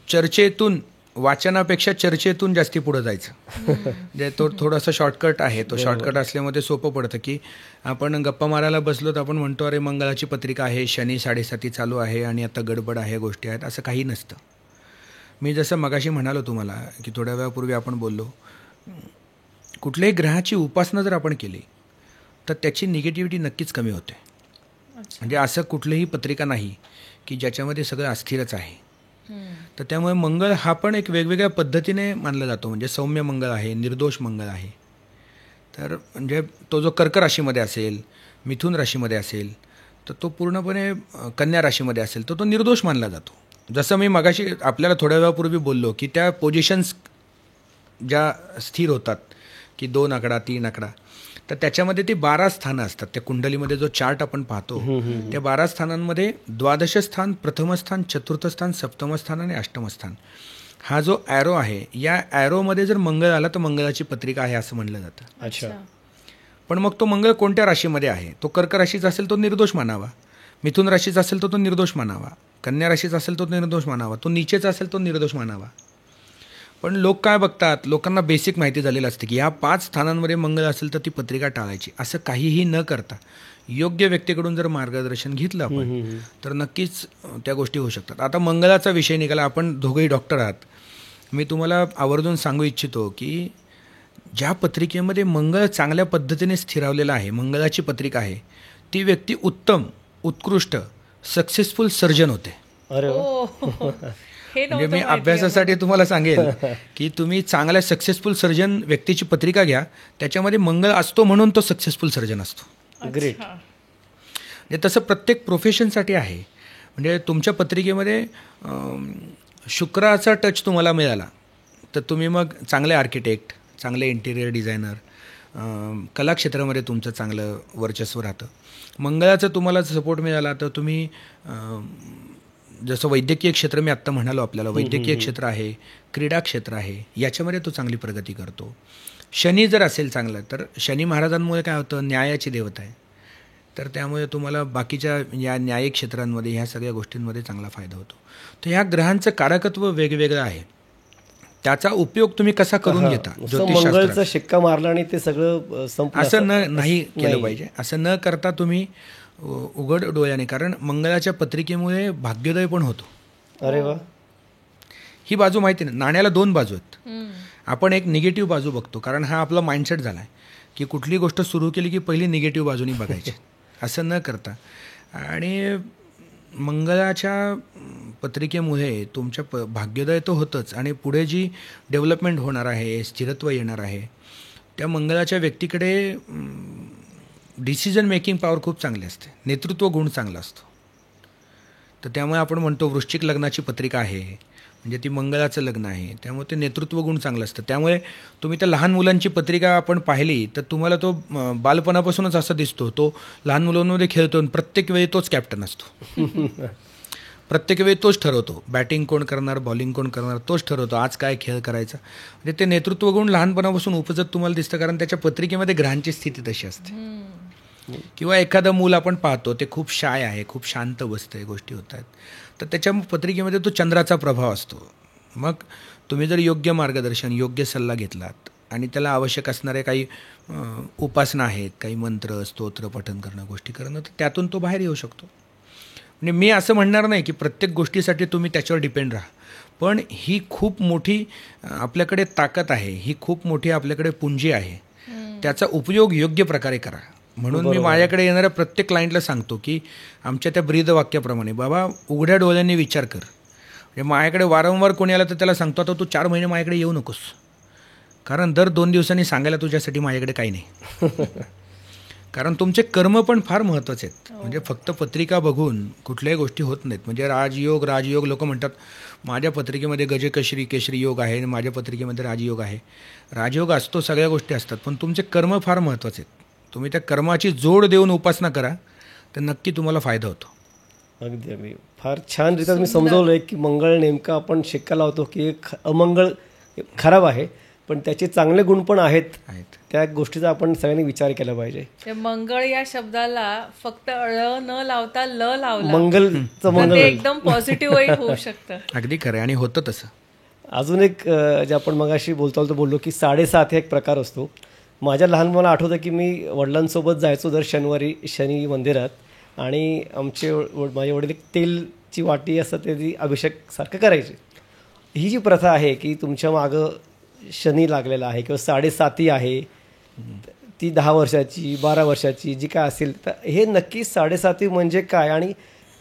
चर्चेतून, वाचनापेक्षा चर्चेतून जास्ती पुढं जायचं. म्हणजे तो थोडासा शॉर्टकट आहे. तो शॉर्टकट असल्यामुळे सोपं पडतं की आपण गप्पा मारायला बसलो तर आपण म्हणतो अरे मंगळाची पत्रिका आहे, शनी 7:30 चालू आहे आणि आता गडबड आहे, गोष्टी आहेत. असं काही नसतं. मी जसं मगाशी म्हणालो तुम्हाला की थोड्या वेळापूर्वी आपण बोललो, कुठल्याही ग्रहाची उपासना जर आपण केली तर त्याची निगेटिव्हिटी नक्कीच कमी होते. म्हणजे असं कुठलीही पत्रिका नाही की ज्याच्यामध्ये सगळं अस्थिरच आहे. तर त्यामुळे मंगळ हा पण एक वेगवेगळ्या पद्धतीने मानला जातो. म्हणजे सौम्य मंगळ आहे, निर्दोष मंगळ आहे. तर म्हणजे तो जो कर्क राशीमध्ये असेल, मिथुन राशीमध्ये असेल, तर तो पूर्णपणे कन्या राशीमध्ये असेल तर तो निर्दोष मानला जातो. जसं मी मगाशी आपल्याला थोड्या वेळापूर्वी बोललो की त्या पोझिशन्स ज्या स्थिर होतात की 2 आकडा 3 आकडा, तर त्याच्यामध्ये ती 12 स्थानं असतात. त्या कुंडलीमध्ये जो चार्ट आपण पाहतो त्या 12 स्थानांमध्ये द्वादश स्थान, प्रथम स्थान, चतुर्थ स्थान, सप्तम स्थान आणि अष्टम स्थान, हा जो ॲरो आहे या ॲरोमध्ये जर मंगळ आला तर मंगळाची पत्रिका आहे असं म्हणलं जातं. अच्छा. पण मग तो मंगळ कोणत्या राशीमध्ये आहे? तो कर्क राशीचा असेल तो निर्दोष मानावा, मिथुन राशीचा असेल तर तो निर्दोष मानावा, कन्या राशीचा असेल तो निर्दोष मानावा, तो नीचेचा असेल तो निर्दोष मानावा. पण लोक काय बघतात, लोकांना बेसिक माहिती झालेलं असते की ह्या 5 स्थानांमध्ये मंगळ असेल तर ती पत्रिका टाळायची. असं काहीही न करता योग्य व्यक्तीकडून जर मार्गदर्शन घेतलं आपण तर नक्कीच त्या गोष्टी होऊ शकतात. आता मंगळाचा विषय निघाला, आपण दोघंही डॉक्टर आहात. मी तुम्हाला आवर्जून सांगू इच्छितो की ज्या पत्रिकेमध्ये मंगळ चांगल्या पद्धतीने स्थिरावलेला आहे, मंगळाची पत्रिका आहे, ती व्यक्ती उत्तम, उत्कृष्ट, सक्सेसफुल सर्जन होते. अरे वा. ओ, हे म्हणजे नव्हतं मी माहिती अभ्यासासाठी तुम्हाला सांगेल की तुम्ही चांगल्या सक्सेसफुल सर्जन व्यक्तीची पत्रिका घ्या, त्याच्यामध्ये मंगळ असतो म्हणून तो सक्सेसफुल सर्जन असतो. आम्हाला. ग्रेट. अच्छा. म्हणजे तसं प्रत्येक प्रोफेशनसाठी आहे. म्हणजे तुमच्या पत्रिकेमध्ये शुक्राचा टच तुम्हाला मिळाला तर तुम्ही मग चांगले आर्किटेक्ट, चांगले इंटिरियर डिझायनर, कला क्षेत्रामध्ये तुमचं चांगलं वर्चस्व राहतं. मंगळाचं तुम्हाला सपोर्ट मिळाला तर तुम्ही जसं वैद्यकीय क्षेत्र मी आत्ता म्हणालो आपल्याला, वैद्यकीय क्षेत्र आहे, क्रीडा क्षेत्र आहे, याच्यामध्ये तो चांगली प्रगती करतो. शनी जर असेल चांगलं तर शनी महाराजांमुळे काय होतं, न्यायाची देवता आहे, तर त्यामुळे तुम्हाला बाकीच्या या न्यायिक क्षेत्रांमध्ये ह्या सगळ्या गोष्टींमध्ये चांगला फायदा होतो. तर ह्या ग्रहांचं कारकत्व वेगवेगळं आहे, त्याचा उपयोग तुम्ही कसा करून घेता मंगळचा ज्योतिषशास्त्रात शिक्का मारला आणि ते सगळं संपलं असं नाही केलं पाहिजे. असं न करता तुम्ही उघड डोळ्याने, कारण मंगळाच्या पत्रिकेमुळे भाग्योदय पण होतो. अरे वा. ही बाजू माहिती नाही, नाण्याला 2 बाजू आहेत. आपण एक निगेटिव्ह बाजू बघतो, कारण हा आपला माइंडसेट झाला आहे की कुठली गोष्ट सुरू केली की पहिली निगेटिव्ह बाजूनी बघायची. असं न करता, आणि मंगळाच्या पत्रिकेमुळे तुमच्या भाग्योदय तर होतंच, आणि पुढे जी डेव्हलपमेंट होणार आहे, स्थिरत्व येणार आहे, त्या मंगळाच्या व्यक्तीकडे डिसिजन मेकिंग पॉवर खूप चांगली असते, नेतृत्व गुण चांगला असतो. तर त्यामुळे आपण म्हणतो वृश्चिक लग्नाची पत्रिका आहे म्हणजे ती मंगळाचं लग्न आहे, त्यामुळे ते नेतृत्व गुण चांगलं असतं. त्यामुळे तुम्ही त्या लहान मुलांची पत्रिका आपण पाहिली तर तुम्हाला तो बालपणापासूनच असा दिसतो, तो लहान मुलांमध्ये खेळतो आणि प्रत्येक वेळी तोच कॅप्टन असतो. प्रत्येक वेळी तोच ठरवतो, बॅटिंग कोण करणार, बॉलिंग कोण करणार, तोच ठरवतो आज काय खेळ करायचा. म्हणजे ते नेतृत्व गुण लहानपणापासून उपजत तुम्हाला दिसतं, कारण त्याच्या पत्रिकेमध्ये ग्रहांची स्थिती तशी असते. किंवा एखादं मूल आपण पाहतो ते खूप शाय आहे, खूप शांत बसतंय, गोष्टी होत आहेत, तर त्याच्या पत्रिकेमध्ये तो चंद्राचा प्रभाव असतो. मग तुम्ही जर योग्य मार्गदर्शन, योग्य सल्ला घेतलात आणि त्याला आवश्यक असणारे काही उपासना आहेत, काही मंत्र, स्तोत्र पठण करणं, गोष्टी करणं, तर त्यातून तो बाहेर येऊ शकतो. म्हणजे मी असं म्हणणार नाही की प्रत्येक गोष्टीसाठी तुम्ही त्याच्यावर डिपेंड राहा, पण ही खूप मोठी आपल्याकडे ताकद आहे, ही खूप मोठी आपल्याकडे पुंजी आहे, त्याचा उपयोग योग्य प्रकारे करा. म्हणून मी माझ्याकडे येणाऱ्या प्रत्येक क्लायंटला सांगतो की आमच्या त्या ब्रीद वाक्याप्रमाणे, बाबा उघड्या डोळ्यांनी विचार कर. म्हणजे माझ्याकडे वारंवार कोणी आला तर त्याला सांगतो, आता तू 4 महिने माझ्याकडे येऊ नकोस, कारण दर 2 दिवसांनी सांगायला तुझ्यासाठी माझ्याकडे काही नाही. कारण तुमचे कर्म पण फार महत्त्वाचे आहेत. म्हणजे फक्त पत्रिका बघून कुठल्याही गोष्टी होत नाहीत. म्हणजे राजयोग लोक म्हणतात माझ्या पत्रिकेमध्ये गजकेसरी केशरी योग आहे, माझ्या पत्रिकेमध्ये राजयोग आहे. राजयोग असतो, सगळ्या गोष्टी असतात, पण तुमचे कर्म फार महत्त्वाचे आहेत. तुम्ही त्या कर्माची जोड देऊन उपासना करा तर नक्की तुम्हाला फायदा होतो. अगदी अगदी फार छान रीत्या मी समजवलं आहे की मंगळ नेमका आपण शिक्का लावतो की अमंगळ खराब आहे, पण त्याचे चांगले गुण पण आहेत. त्या गोष्टीचा आपण सगळ्यांनी विचार केला पाहिजे. मंगळ या शब्दाला फक्त न लावता ल लावला, मंगलचं मंगळ ते एकदम पॉझिटिव्ह होऊ शकतं. अगदी खरं, आणि होतं तसं. अजून एक जे आपण मगाशी बोललो की 7.5 एक प्रकार असतो. माझ्या लहानपणाला आठवतं की मी वडिलांसोबत जायचो दर शनिवारी शनी मंदिरात, आणि माझे वडील एक तेलची वाटी असतं ते अभिषेक सारखं करायचे. ही जी प्रथा आहे की तुमच्या मागं शनी लागलेला आहे किंवा 7.5 आहे, ती 10 वर्षाची 12 वर्षाची जी काय असेल, तर हे नक्की 7.5 म्हणजे काय आणि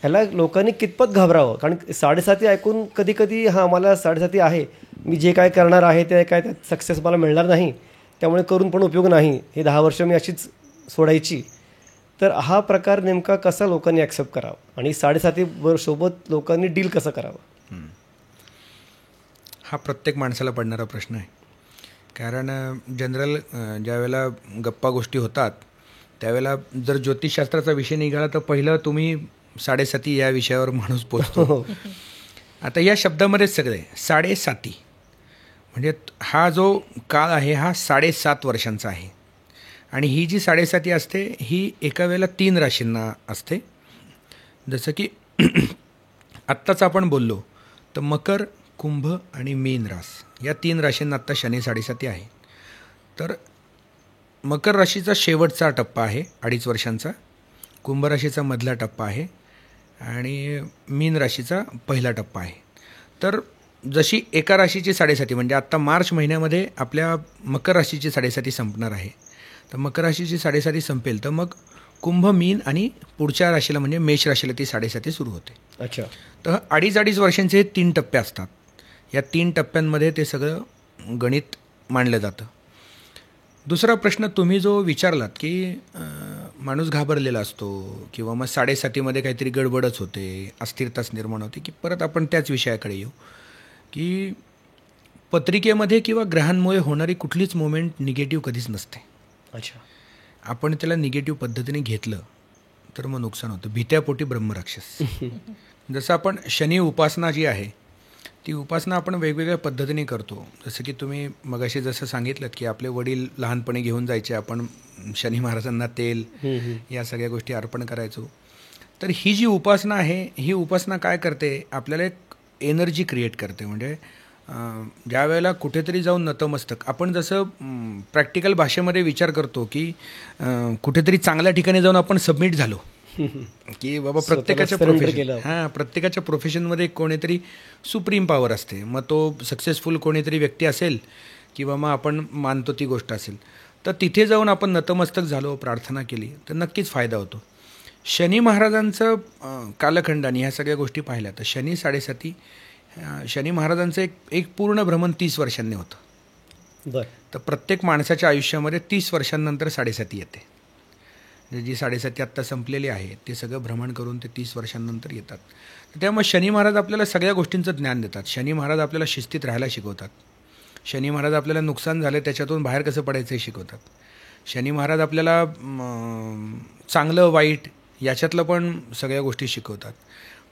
ह्याला लोकांनी कितपत घाबरावं? कारण 7.5 ऐकून कधी कधी हां मला 7.5 आहे, मी जे काय करणार आहे ते काय त्यात सक्सेस मला मिळणार नाही, त्यामुळे करून पण उपयोग नाही, हे 10 वर्ष मी अशीच सोडायची. तर हा प्रकार नेमका कसा लोकांनी ॲक्सेप्ट करावा आणि 7.5 सोबत लोकांनी डील कसं करावं? हा प्रत्येक माणसाला पडणारा प्रश्न आहे. कारण जनरल ज्यावेळेला गप्पा गोष्टी होतात त्यावेळेला जर ज्योतिषशास्त्राचा विषय निघाला तर पहिलं तुम्ही 7.5 या विषयावर माणूस पोचतो. आता या शब्दामध्येच सगळे 7.5 म्हणजे हा जो काळ आहे हा 7.5 वर्षांचा आहे. आणि ही जी 7.5 असते ही एका वेळेला 3 राशींना असते. जसं की आत्ताच आपण बोललो तर मकर, कुंभ आणि मीन रास या 3 राशींना आत्ता शनी 7.5 आहे. तर मकर राशीचा शेवटचा टप्पा आहे 2.5 वर्षांचा, कुंभ राशीचा मधला टप्पा आहे आणि मीन राशीचा पहिला टप्पा आहे. तर जशी एका राशीची 7.5 म्हणजे आत्ता मार्च महिन्यामध्ये आपल्या मकर राशीची 7.5 संपणार आहे. तर मकर राशीची 7.5 संपेल तर मग कुंभ, मीन आणि पुढच्या राशीला म्हणजे मेष राशीला ती 7.5 सुरू होते. अच्छा. तर 2.5 वर्षांचे 3 टप्पे असतात. या 3 टप्प्यांमध्ये ते सगळं गणित मांडलं जातं. दुसरा प्रश्न तुम्ही जो विचारलात की माणूस घाबरलेला असतो किंवा मग 7.5 काहीतरी गडबडच होते, अस्थिरताच निर्माण होते, की परत आपण त्याच विषयाकडे येऊ की पत्रिकेमध्ये किंवा ग्रहांमुळे होणारी कुठलीच मुवमेंट निगेटिव्ह कधीच नसते. अच्छा. आपण त्याला निगेटिव्ह पद्धतीने घेतलं तर मग नुकसान होतं. भीत्यापोटी ब्रह्मराक्षस. जसं आपण शनी उपासना जी आहे ती उपासना आपण वेगवेगळ्या पद्धतीने करतो. जसं की तुम्ही मगाशी जसं सांगितलं की आपले वडील लहानपणी घेऊन जायचे, आपण शनी महाराजांना तेल या सगळ्या गोष्टी अर्पण करायचो. तर ही जी उपासना आहे ही उपासना काय करते, आपल्याला एक एनर्जी क्रिएट करते. म्हणजे ज्या वेळेला कुठेतरी जाऊन नतमस्तक आपण जसं प्रॅक्टिकल भाषेमध्ये विचार करतो की कुठेतरी चांगल्या ठिकाणी जाऊन आपण सबमिट झालो की बाबा प्रत्येकाच्या प्रोफेशनमध्ये कोणीतरी सुप्रीम पॉवर असते. मग तो सक्सेसफुल कोणीतरी व्यक्ती असेल किंवा मग आपण मानतो ती गोष्ट असेल, तर तिथे जाऊन आपण नतमस्तक झालो, प्रार्थना केली तर नक्कीच फायदा होतो. शनी महाराजांचं कालखंडाने ह्या सगळ्या गोष्टी पाहिल्या तर शनी 7.5 शनी महाराजांचं एक पूर्ण भ्रमण 30 वर्षांनी होतं. बरं. तर प्रत्येक माणसाच्या आयुष्यामध्ये 30 वर्षांनंतर 7.5 येते. जी 7.5 आत्ता संपलेली आहे ते सगळं भ्रमण करून ते 30 वर्षांनंतर येतात. त्यामुळे शनी महाराज आपल्याला सगळ्या गोष्टींचं ज्ञान देतात. शनी महाराज आपल्याला शिस्तीत राहायला शिकवतात. शनी महाराज आपल्याला नुकसान झालं त्याच्यातून बाहेर कसं पडायचं हे शिकवतात. शनी महाराज आपल्याला चांगलं वाईट याच्यातलं पण सगळ्या गोष्टी शिकवतात.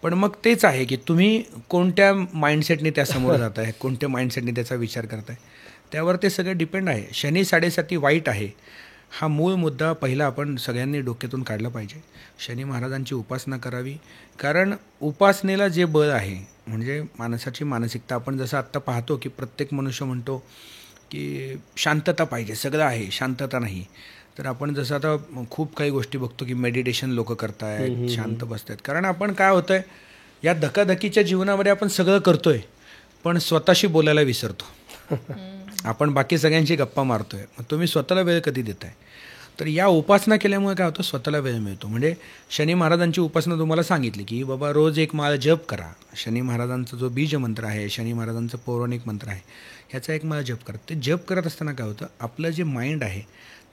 पण मग तेच आहे की तुम्ही कोणत्या माइंडसेटने त्यासमोर जात आहे, कोणत्या माइंडसेटने त्याचा विचार करताय, त्यावर ते सगळं डिपेंड आहे. शनी 7.5 वाईट आहे हा मूळ मुद्दा पहिला आपण सगळ्यांनी डोक्यातून काढला पाहिजे. शनी महाराजांची उपासना करावी, कारण उपासनेला जे बळ आहे म्हणजे माणसाची मानसिकता. आपण जसं आत्ता पाहतो की प्रत्येक मनुष्य म्हणतो की शांतता पाहिजे, सगळं आहे, शांतता नाही. तर आपण जसं आता खूप काही गोष्टी बघतो की मेडिटेशन लोक करतायत, शांत बसतायत. कारण आपण काय होतं आहे या धकाधकीच्या जीवनामध्ये आपण सगळं करतोय पण स्वतःशी बोलायला विसरतो. आपण बाकी सगळ्यांशी गप्पा मारतोय, मग तुम्ही स्वतःला वेळ कधी देताय? तर या उपासना केल्यामुळे काय होतं, स्वतःला वेळ मिळतो. म्हणजे शनी महाराजांची उपासना तुम्हाला सांगितली की बाबा रोज एक माळ जप करा. शनी महाराजांचा जो बीज मंत्र आहे, शनी महाराजांचं पौराणिक मंत्र आहे, ह्याचा एक माळ जप करा. ते जप करत असताना काय होतं, आपलं जे माइंड आहे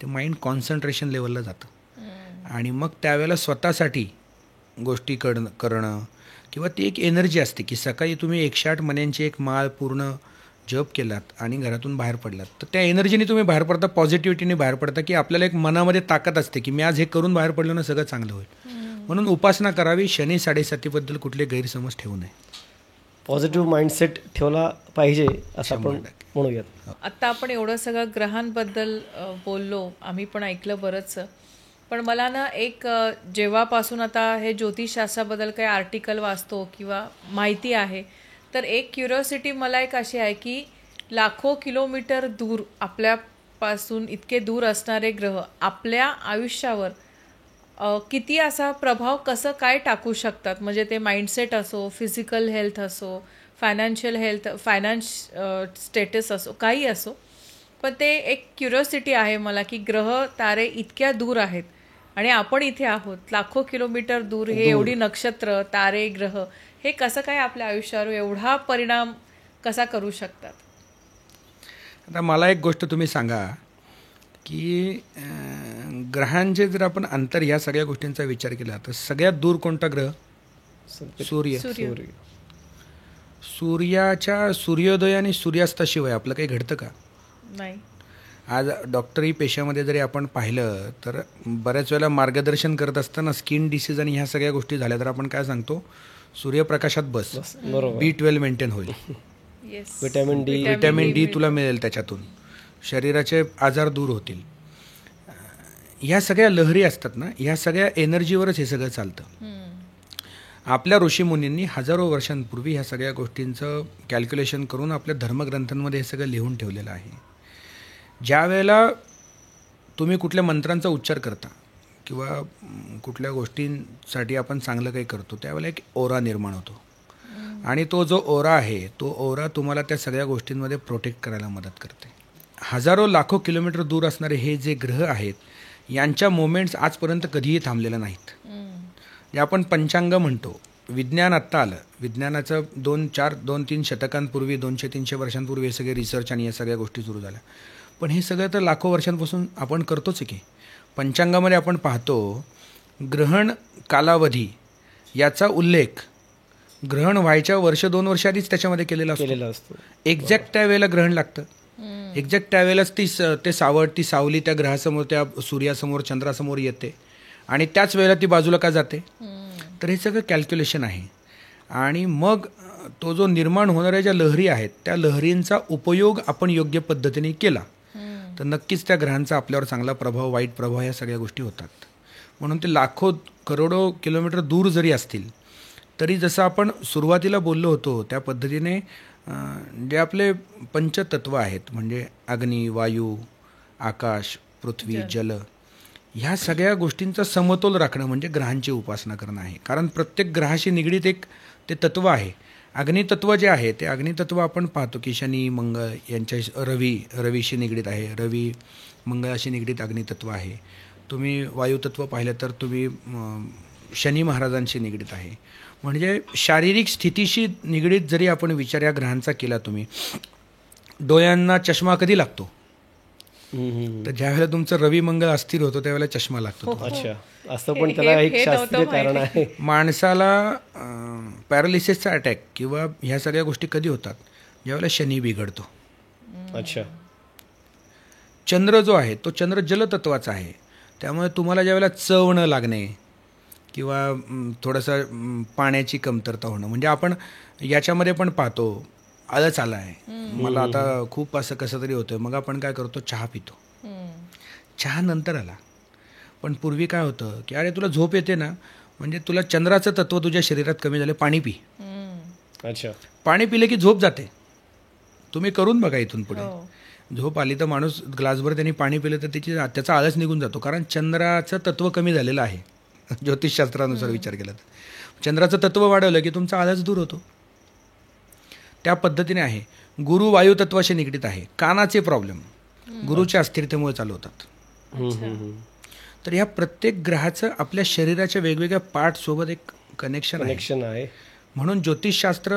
ते माइंड कॉन्सन्ट्रेशन लेवलला जातं आणि मग त्यावेळेला स्वतःसाठी गोष्टी करणं किंवा ती एक एनर्जी असते की सकाळी तुम्ही 108 मण्यांची एक माळ पूर्ण जप केलात आणि घरातून बाहेर पडलात तर त्या एनर्जीने तुम्ही बाहेर पडता, पॉझिटिव्हिटीने बाहेर पडता की आपल्याला एक मनामध्ये ताकद असते की मी आज हे करून बाहेर पडलो ना सगळं चांगलं होईल. म्हणून उपासना करावी. शनी 7.5 कुठले गैरसमज ठेवू नये. पॉझिटिव्ह माइंडसेट ठेवला पाहिजे असं आपण म्हणूयात. आत्ता आपण एवढं सगळं ग्रहांबद्दल बोललो, आम्ही पण ऐकलं बरंचसं. पण मला ना एक जेव्हापासून आता हे ज्योतिषशास्त्राबद्दल काही आर्टिकल वाचतो किंवा माहिती आहे तर एक क्युरिओसिटी मला एक अशी आहे की लाखो किलोमीटर दूर आपल्यापासून इतके दूर असणारे ग्रह आपल्या आयुष्यावर किती असा प्रभाव कसं काय टाकू शकतात. म्हणजे ते माइंडसेट असो, फिजिकल हेल्थ असो, फायनान्स स्टेटस असो, काही असो, पण ते एक क्युरिओसिटी आहे मला की ग्रह तारे इतक्या दूर आहेत आणि आपण इथे आहोत, लाखो किलोमीटर दूर. हे एवढी नक्षत्र, तारे, ग्रह हे कसं काय आपल्या आयुष्यावर एवढा परिणाम कसा करू शकतात? आता मला एक गोष्ट तुम्ही सांगा की ग्रहांचे जर आपण अंतर ह्या सगळ्या गोष्टींचा विचार केला तर सगळ्यात दूर कोणता ग्रह? सूर्य. सूर्याच्या सूर्योदय आणि सूर्यास्ताशिवाय आपलं काही घडतं का? नाही. आज डॉक्टरी पेशामध्ये जरी आपण पाहिलं तर बऱ्याच वेळेला मार्गदर्शन करत असताना स्किन डिसीज आणि ह्या सगळ्या गोष्टी झाल्या तर आपण काय सांगतो? सूर्यप्रकाशात बस, B12 मेंटेन होईल, विटॅमिन डी तुला मिळेल, त्याच्यातून शरीराचे आजार दूर होतील. ह्या सगळ्या लहरी असतात ना, ह्या सगळ्या एनर्जीवरच हे सगळं चालतं. आपल्या ऋषीमुनींनी हजारो वर्षांपूर्वी ह्या सगळ्या गोष्टींचं कॅल्क्युलेशन करून आपल्या धर्मग्रंथांमध्ये हे सगळं लिहून ठेवलेलं आहे. ज्या वेळेला तुम्ही कुठल्या मंत्रांचा उच्चार करता किंवा कुठल्या गोष्टींसाठी आपण चांगलं काही करतो त्यावेळेला एक ओरा निर्माण होतो आणि तो जो ओरा आहे तो ओरा तुम्हाला त्या सगळ्या गोष्टींमध्ये प्रोटेक्ट करायला मदत करते. हजारो लाखो किलोमीटर दूर असणारे हे जे ग्रह आहेत यांच्या मोमेंट्स आजपर्यंत कधीही थांबलेल्या नाहीत. जे आपण पंचांग म्हणतो, विज्ञान आत्ता आलं. विज्ञानाचं 2-3 शतकांपूर्वी, 200-300 वर्षांपूर्वी हे सगळे रिसर्च आणि या सगळ्या गोष्टी सुरू झाल्या. पण हे सगळं तर लाखो वर्षांपासून आपण करतोच आहे की. पंचांगामध्ये आपण पाहतो ग्रहण कालावधी याचा उल्लेख ग्रहण व्हायच्या 1-2 वर्ष आधीच त्याच्यामध्ये केलेला असतो. एक्झॅक्ट त्या वेळेला ग्रहण लागतं, एक्झॅक्ट त्यावेळेलाच ती सावली त्या ग्रहासमोर, त्या सूर्यासमोर, चंद्रासमोर येते आणि त्याच वेळेला ती बाजूला का जाते. तर हे सगळं कॅल्क्युलेशन आहे. आणि मग तो जो निर्माण होणाऱ्या ज्या लहरी आहेत त्या लहरींचा उपयोग आपण योग्य पद्धतीने केला तर नक्कीच त्या ग्रहांचा आपल्यावर चांगला प्रभाव, वाईट प्रभाव ह्या सगळ्या गोष्टी होतात. म्हणून ते लाखो करोडो किलोमीटर दूर जरी असतील तरी जसं आपण सुरुवातीला बोललो होतो त्या पद्धतीने जे आपले पंचतत्व आहेत म्हणजे अग्नी, वायू, आकाश, पृथ्वी, जल, ह्या सगळ्या गोष्टींचा समतोल राखणं म्हणजे ग्रहांची उपासना करणं आहे. कारण प्रत्येक ग्रहाशी निगडीत एक ते तत्व आहे. अग्नितत्व जे आहे ते अग्नितत्व आपण पाहतो की शनी, मंगळ यांच्या रवीशी निगडीत आहे. रवी मंगळाशी निगडीत अग्नितत्व आहे. तुम्ही वायुतत्व पाहिलं तर तुम्ही शनी महाराजांशी निगडीत आहे. म्हणजे शारीरिक स्थितीशी निगडीत जरी आपण विचार या ग्रहांचा केला, तुम्ही डोळ्यांना चष्मा कधी लागतो? तर ज्यावेळेला तुमचं रवी मंगळ अस्थिर होतो त्यावेळेला चष्मा लागतो. अच्छा, असं पण त्याला एक शास्त्रीय कारण आहे. माणसाला पॅरालिसिसचा अटॅक किंवा ह्या सगळ्या गोष्टी कधी होतात? ज्यावेळेला शनी बिघडतो. अच्छा, चंद्र जो आहे तो चंद्र जलतत्वाचा आहे. त्यामुळे तुम्हाला ज्यावेळेला चव न लागणे किंवा थोडंसं पाण्याची कमतरता होणं, म्हणजे आपण याच्यामध्ये पण पाहतो आळस आला आहे, मला आता खूप असं कसं तरी होतं, मग आपण काय करतो? चहा पितो. चहा नंतर आला. पण पूर्वी काय होतं की अरे तुला झोप येते ना, म्हणजे तुला चंद्राचं तत्व तुझ्या शरीरात कमी झालं, पाणी पी. अच्छा, पाणी पिले की झोप जाते. तुम्ही करून बघा इथून पुढे. झोप आली तर माणूस ग्लासभर त्यांनी पाणी पिलं तर त्याचा आळस निघून जातो. कारण चंद्राचं तत्व कमी झालेलं आहे. ज्योतिषशास्त्रानुसार विचार केला तर चंद्राचं तत्व वाढवलं की तुमचा आळस दूर होतो. त्या पद्धतीने आहे. गुरु वायू तत्वाशी निगडीत आहे. कानाचे प्रॉब्लेम गुरुच्या अस्थिरतेमुळे चालू होतात. तर ह्या प्रत्येक ग्रहाचं आपल्या शरीराच्या वेगवेगळ्या पार्ट सोबत एक कनेक्शन आहे. म्हणून ज्योतिषशास्त्र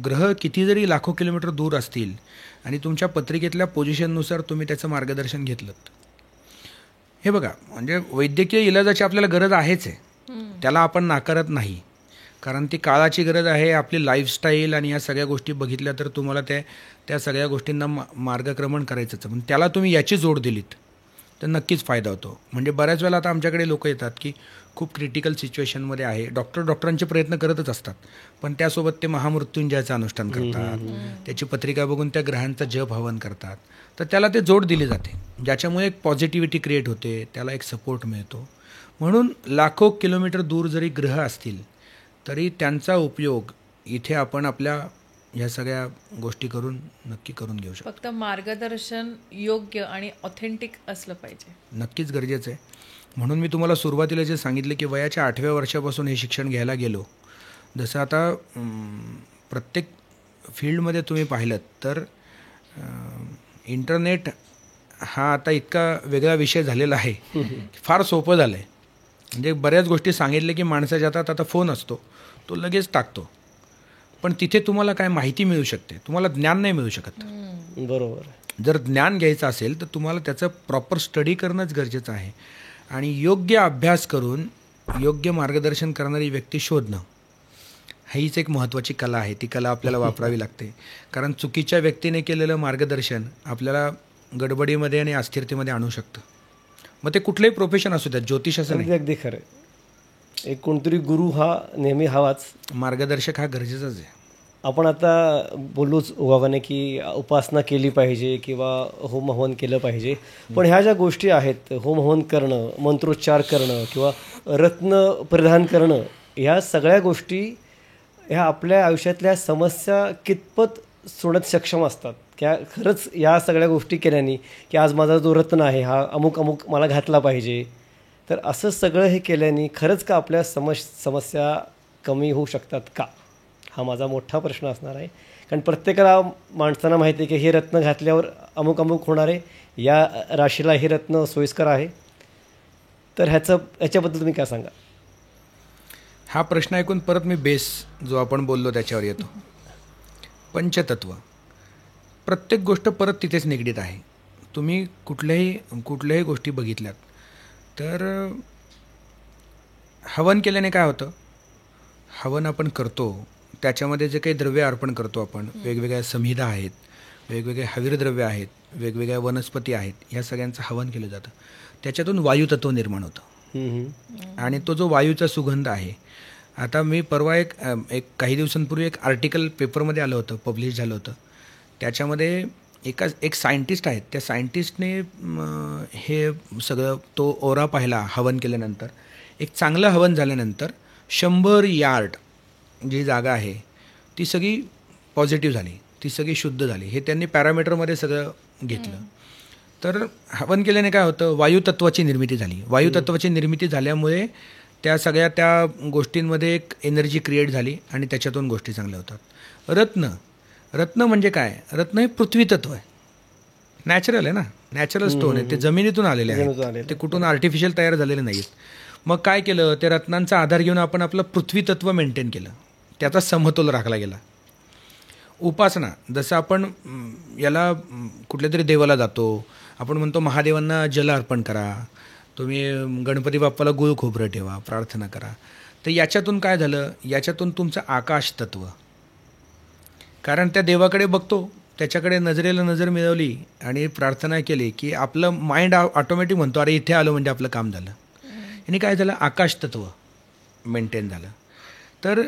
ग्रह किती जरी लाखो किलोमीटर दूर असतील आणि तुमच्या पत्रिकेतल्या पोझिशननुसार तुम्ही त्याचं मार्गदर्शन घेतलं, हे बघा, म्हणजे वैद्यकीय इलाजाची आपल्याला गरज आहेच आहे, त्याला आपण नाकारत नाही. कारण ती काळाची गरज आहे. आपली लाईफस्टाईल आणि या सगळ्या गोष्टी बघितल्या तर तुम्हाला त्या सगळ्या गोष्टींना मार्गक्रमण करायचंच. पण त्याला तुम्ही याची जोड दिलीत तर नक्कीच फायदा होतो. म्हणजे बऱ्याच वेळेला आता आमच्याकडे लोक येतात की खूप क्रिटिकल सिच्युएशनमध्ये आहे, डॉक्टरांचे प्रयत्न करतच असतात, पण त्यासोबत ते महामृत्युंजयाचं अनुष्ठान करतात, त्याची पत्रिका बघून त्या ग्रहांचा जप हवन करतात. तर त्याला ते जोड दिली जाते, ज्याच्यामुळे एक पॉझिटिव्हिटी क्रिएट होते, त्याला एक सपोर्ट मिळतो. म्हणून लाखो किलोमीटर दूर जरी ग्रह असतील तरी त्यांचा उपयोग इथे आपण आपल्या ह्या सगळ्या गोष्टी करून नक्की करून घेऊ शकतो. फक्त मार्गदर्शन योग्य आणि ऑथेंटिक असलं पाहिजे, नक्कीच गरजेचं आहे. म्हणून मी तुम्हाला सुरुवातीला जे सांगितलं की वयाच्या 8व्या वर्षापासून हे शिक्षण घ्यायला गेलो. जसं आता प्रत्येक फील्डमध्ये तुम्ही पाहिलं तर इंटरनेट हा आता इतका वेगळा विषय झालेला आहे फार सोपं झालं आहे. म्हणजे बऱ्याच गोष्टी सांगितल्या की माणसाच्या हातात आता फोन असतो, तो लगेच टाकतो. पण तिथे तुम्हाला काय माहिती मिळू शकते, तुम्हाला ज्ञान नाही मिळू शकत. बरोबर. जर ज्ञान घ्यायचं असेल तर तुम्हाला त्याचं प्रॉपर स्टडी करणंच गरजेचं आहे. आणि योग्य अभ्यास करून योग्य मार्गदर्शन करणारी व्यक्ती शोधणं हीच एक महत्त्वाची कला आहे. ती कला आपल्याला वापरावी लागते. कारण चुकीच्या व्यक्तीने केलेलं मार्गदर्शन आपल्याला गडबडीमध्ये आणि अस्थिरतेमध्ये आणू शकतं. मग ते कुठलंही प्रोफेशन असू द्या, ज्योतिषाचं नाही. अगदी खरं. एक कोणतरी गुरु हा नेहमी हवाच, मार्गदर्शक हा गरजेचाच आहे. आपण आता बोललोच ओघाने की उपासना केली पाहिजे किंवा होम हवन केलं पाहिजे. पण ह्या ज्या गोष्टी आहेत, होम हवन करणं, मंत्रोच्चार करणं किंवा रत्न परिधान करणं, ह्या सगळ्या गोष्टी ह्या आपल्या आयुष्यातल्या समस्या कितपत सोडत सक्षम असतात? क्या खरंच या सगळ्या गोष्टी केल्याने की आज माझा जो रत्न आहे हा अमुक अमुक मला घातला पाहिजे, तर असं सगळं हे केल्याने खरंच का आपल्या समस्या कमी होऊ शकतात का? हा माझा मोठा प्रश्न असणार आहे. कारण प्रत्येकाला माणसांना माहिती आहे की हे रत्न घातल्यावर अमुक अमुक होणार आहे, या राशीला हे रत्न सोयीस्कर आहे. तर ह्याच्याबद्दल तुम्ही काय सांगा? हा प्रश्न ऐकून परत मी बेस जो आपण बोललो त्याच्यावर येतो. पंचतत्व, प्रत्येक गोष्ट परत तिथेच निगडीत आहे. तुम्ही कुठल्याही गोष्टी बघितल्यात तर हवन केल्याने काय होतं, हवन आपण करतो त्याच्यामध्ये जे काही द्रव्य अर्पण करतो आपण, वेगवेगळ्या संहिता आहेत, वेगवेगळे हवीरद्रव्य आहेत, वेगवेगळ्या वनस्पती आहेत, ह्या सगळ्यांचं हवन केलं जातं. त्याच्यातून वायुतत्व निर्माण होतं. आणि तो जो वायूचा सुगंध आहे, आता मी परवा एक काही दिवसांपूर्वी एक आर्टिकल पेपरमध्ये आलं होतं, पब्लिश झालं होतं. त्याच्यामध्ये एक सायंटिस्ट आहेत, त्या सायंटिस्टने हे सगळं तो ओरा पाहिला हवन केल्यानंतर. एक चांगलं हवन झाल्यानंतर 100 यार्ड जी जागा आहे ती सगळी पॉझिटिव्ह झाली, ती सगळी शुद्ध झाली. हे त्यांनी पॅरामीटरमध्ये सगळं घेतलं. तर हवन केल्याने काय होतं, वायुतत्वाची निर्मिती झाली. वायुतत्वाची निर्मिती झाल्यामुळे त्या सगळ्या त्या गोष्टींमध्ये एक एनर्जी क्रिएट झाली आणि त्याच्यातून गोष्टी चांगल्या होतात. रत्न म्हणजे काय, रत्न हे पृथ्वी तत्व आहे, नॅचरल आहे ना, नॅचरल स्टोन आहे, ते जमिनीतून आलेले आहेत, ते कुठून आर्टिफिशियल तयार झालेले नाहीत. मग काय केलं, त्या रत्नांचा आधार घेऊन आपण आपलं पृथ्वी तत्व मेंटेन केलं, त्याचा समतोल राखला गेला. उपासना, जसं आपण याला कुठल्या तरी देवाला जातो, आपण म्हणतो महादेवांना जल अर्पण करा, तुम्ही गणपती बाप्पाला गुळ खोबरं ठेवा, प्रार्थना करा. तर याच्यातून काय झालं, याच्यातून तुमचं आकाश तत्व, कारण त्या देवाकडे बघतो, त्याच्याकडे नजरेला नजर मिळवली आणि प्रार्थना केली की आपलं माइंड ऑटोमॅटिक म्हणतो अरे इथे आलो म्हणजे आपलं काम झालं. आणि काय झालं, आकाश तत्व मेंटेन झालं. तर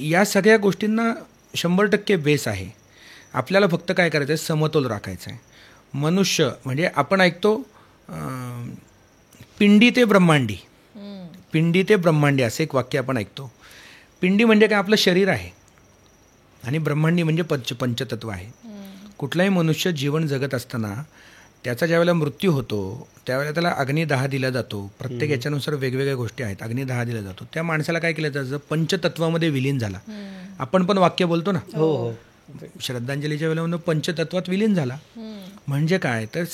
या सगळ्या गोष्टींना 100% बेस आहे. आपल्याला फक्त काय करायचं आहे, समतोल राखायचा आहे. मनुष्य म्हणजे आपण ऐकतो पिंडी ते ब्रह्मांडी, पिंडी ते ब्रह्मांडी असं एक वाक्य आपण ऐकतो. पिंडी म्हणजे काय, आपलं शरीर आहे, आणि ब्रह्मांडी म्हणजे पंचतत्व आहे. कुठलाही मनुष्य जीवन जगत असताना त्याचा ज्यावेळेला मृत्यू होतो त्यावेळेला त्याला अग्निदाह दिला जातो. प्रत्येक याच्यानुसार वेगवेगळ्या गोष्टी आहेत, अग्निदाह दिला जातो. त्या माणसाला काय केलं जातं, पंचतत्वामध्ये विलीन झाला. आपण पण वाक्य बोलतो ना, हो, श्रद्धांजलीच्या वेळेला म्हणून पंचतत्वात विलीन झाला. म्हणजे काय, तर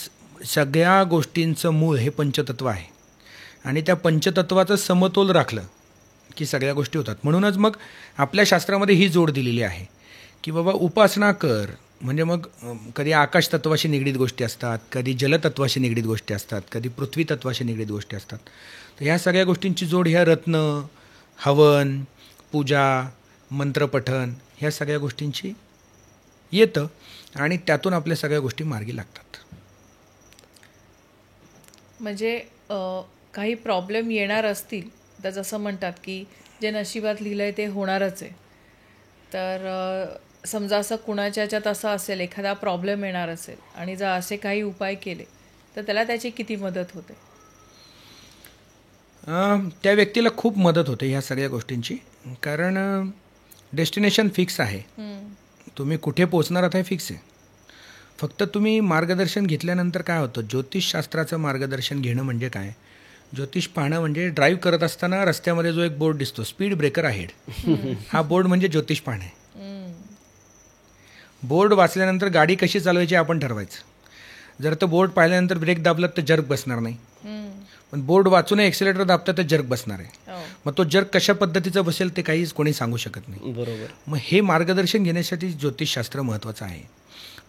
सगळ्या गोष्टींचं मूळ हे पंचतत्व आहे, आणि त्या पंचतत्वाचं समतोल राखलं की सगळ्या गोष्टी होतात. म्हणूनच मग आपल्या शास्त्रामध्ये ही जोड दिलेली आहे की बाबा उपासना कर, म्हणजे मग कधी आकाश तत्वाशी निगडीत गोष्टी असतात, कधी जलतत्वाशी निगडीत गोष्टी असतात, कधी पृथ्वी तत्वाशी निगडीत गोष्टी असतात. तर ह्या सगळ्या गोष्टींची जोड ह्या रत्न, हवन, पूजा, मंत्रपठन ह्या सगळ्या गोष्टींची येतं, आणि त्यातून आपल्या सगळ्या गोष्टी मार्गी लागतात. म्हणजे काही प्रॉब्लेम येणार असतील तर जसं म्हणतात की जे नशिबात लिहिलं आहे ते होणारच आहे. तर समजा असं कुणाच्या ह्याच्यात असं असेल, एखादा प्रॉब्लेम येणार असेल आणि जर असे काही उपाय केले तर त्याला त्याची किती मदत होते? त्या व्यक्तीला खूप मदत होते ह्या सगळ्या गोष्टींची. कारण डेस्टिनेशन फिक्स आहे, तुम्ही कुठे पोचणार आहात हे फिक्स आहे. फक्त तुम्ही मार्गदर्शन घेतल्यानंतर काय होतं, ज्योतिषशास्त्राचं मार्गदर्शन घेणं म्हणजे काय, ज्योतिष पाहणं म्हणजे ड्राईव्ह करत असताना रस्त्यामध्ये जो एक बोर्ड दिसतो, स्पीड ब्रेकर अहेड, हा बोर्ड म्हणजे ज्योतिष पाहणं आहे. बोर्ड वाचल्यानंतर गाडी कशी चालवायची आपण ठरवायचं. जर तर बोर्ड पाहिल्यानंतर ब्रेक दाबला तर जर्क बसणार नाही, पण बोर्ड वाचून एक्सिलेटर दाबता तर जर्क बसणार आहे. मग तो जर्क कशा पद्धतीचा बसेल ते काहीच कोणी सांगू शकत नाही. बरोबर. मग हे मार्गदर्शन घेण्यासाठी ज्योतिषशास्त्र महत्त्वाचं आहे.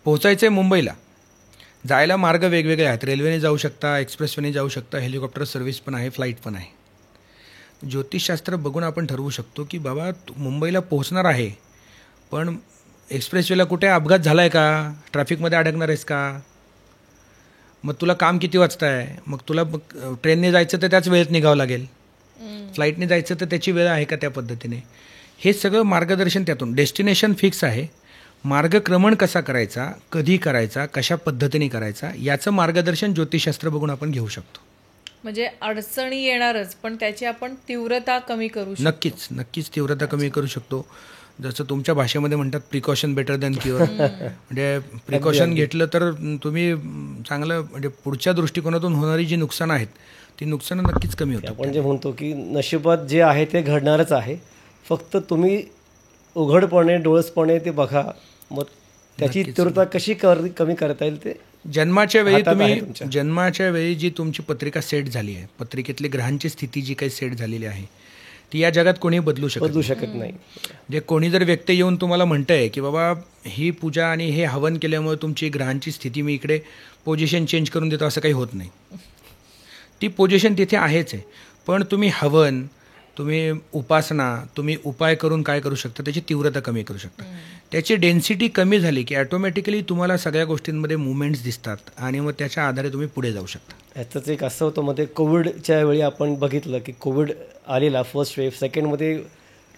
पोहोचायचं आहे मुंबईला, जायला मार्ग वेगवेगळे आहेत. रेल्वेने जाऊ शकता, एक्सप्रेसवेने जाऊ शकता, हेलिकॉप्टर सर्व्हिस पण आहे, फ्लाईट पण आहे. ज्योतिषशास्त्र बघून आपण ठरवू शकतो की बाबा तू मुंबईला पोहोचणार आहे, पण एक्सप्रेसवेला कुठे अपघात झाला आहे का, ट्रॅफिकमध्ये अडकणार आहेस का, मग तुला काम किती वाजता आहे, मग तुला ट्रेनने जायचं तर त्याच वेळेत निघावं लागेल, फ्लाईटने जायचं तर त्याची वेळ आहे का त्या पद्धतीने. हे सगळं मार्गदर्शन त्यातून. डेस्टिनेशन फिक्स आहे, मार्गक्रमण कसा करायचा, कधी करायचा, कशा पद्धतीने करायचा, याचं मार्गदर्शन ज्योतिषशास्त्र बघून आपण घेऊ शकतो. म्हणजे अडचणी येणारच, पण त्याची आपण तीव्रता कमी करू शकतो. नक्कीच तीव्रता कमी करू शकतो. जसं तुमच्या भाषेमध्ये म्हणतात प्रिकॉशन बेटर दॅन क्युअर. म्हणजे प्रिकॉशन घेतलं तर तुम्ही चांगलं, म्हणजे पुढच्या दृष्टिकोनातून होणारी जी नुकसानं आहेत ती नुकसानं नक्कीच कमी होतात. आपण जे म्हणतो की नशिबात जे आहे ते घडणारच आहे, फक्त तुम्ही उघडपणे डोळसपणे ते बघा, मग त्याची तीव्रता कशी कमी करता येईल ते जन्माच्या वेळी हातात आहे तुम्ही तुमच्या. जन्माच्या वेळी जी तुमची पत्रिका सेट झाली आहे, पत्रिकेतली ग्रहांची स्थिती जी काही सेट झालेली आहे ती या जगात कोणी बदलू शकत नाही. जे कोणी जर व्यक्ती येऊन तुम्हाला म्हणतंय की बाबा ही पूजा आणि हे हवन केल्यामुळे तुमची ग्रहांची स्थिती मी इकडे पोझिशन चेंज करून देतो, असं काही होत नाही. ती पोझिशन तिथे आहेच आहे, पण तुम्ही हवन, तुम्ही उपासना, तुम्ही उपाय करून काय करू शकता, त्याची तीव्रता कमी करू शकता. त्याची डेन्सिटी कमी झाली की ॲटोमॅटिकली तुम्हाला सगळ्या गोष्टींमध्ये मुवमेंट्स दिसतात आणि मग त्याच्या आधारे तुम्ही पुढे जाऊ शकता. ह्याचंच एक असं होतं मध्ये कोविडच्या वेळी आपण बघितलं की कोविड आलेला फर्स्ट वेव्ह, सेकंडमध्ये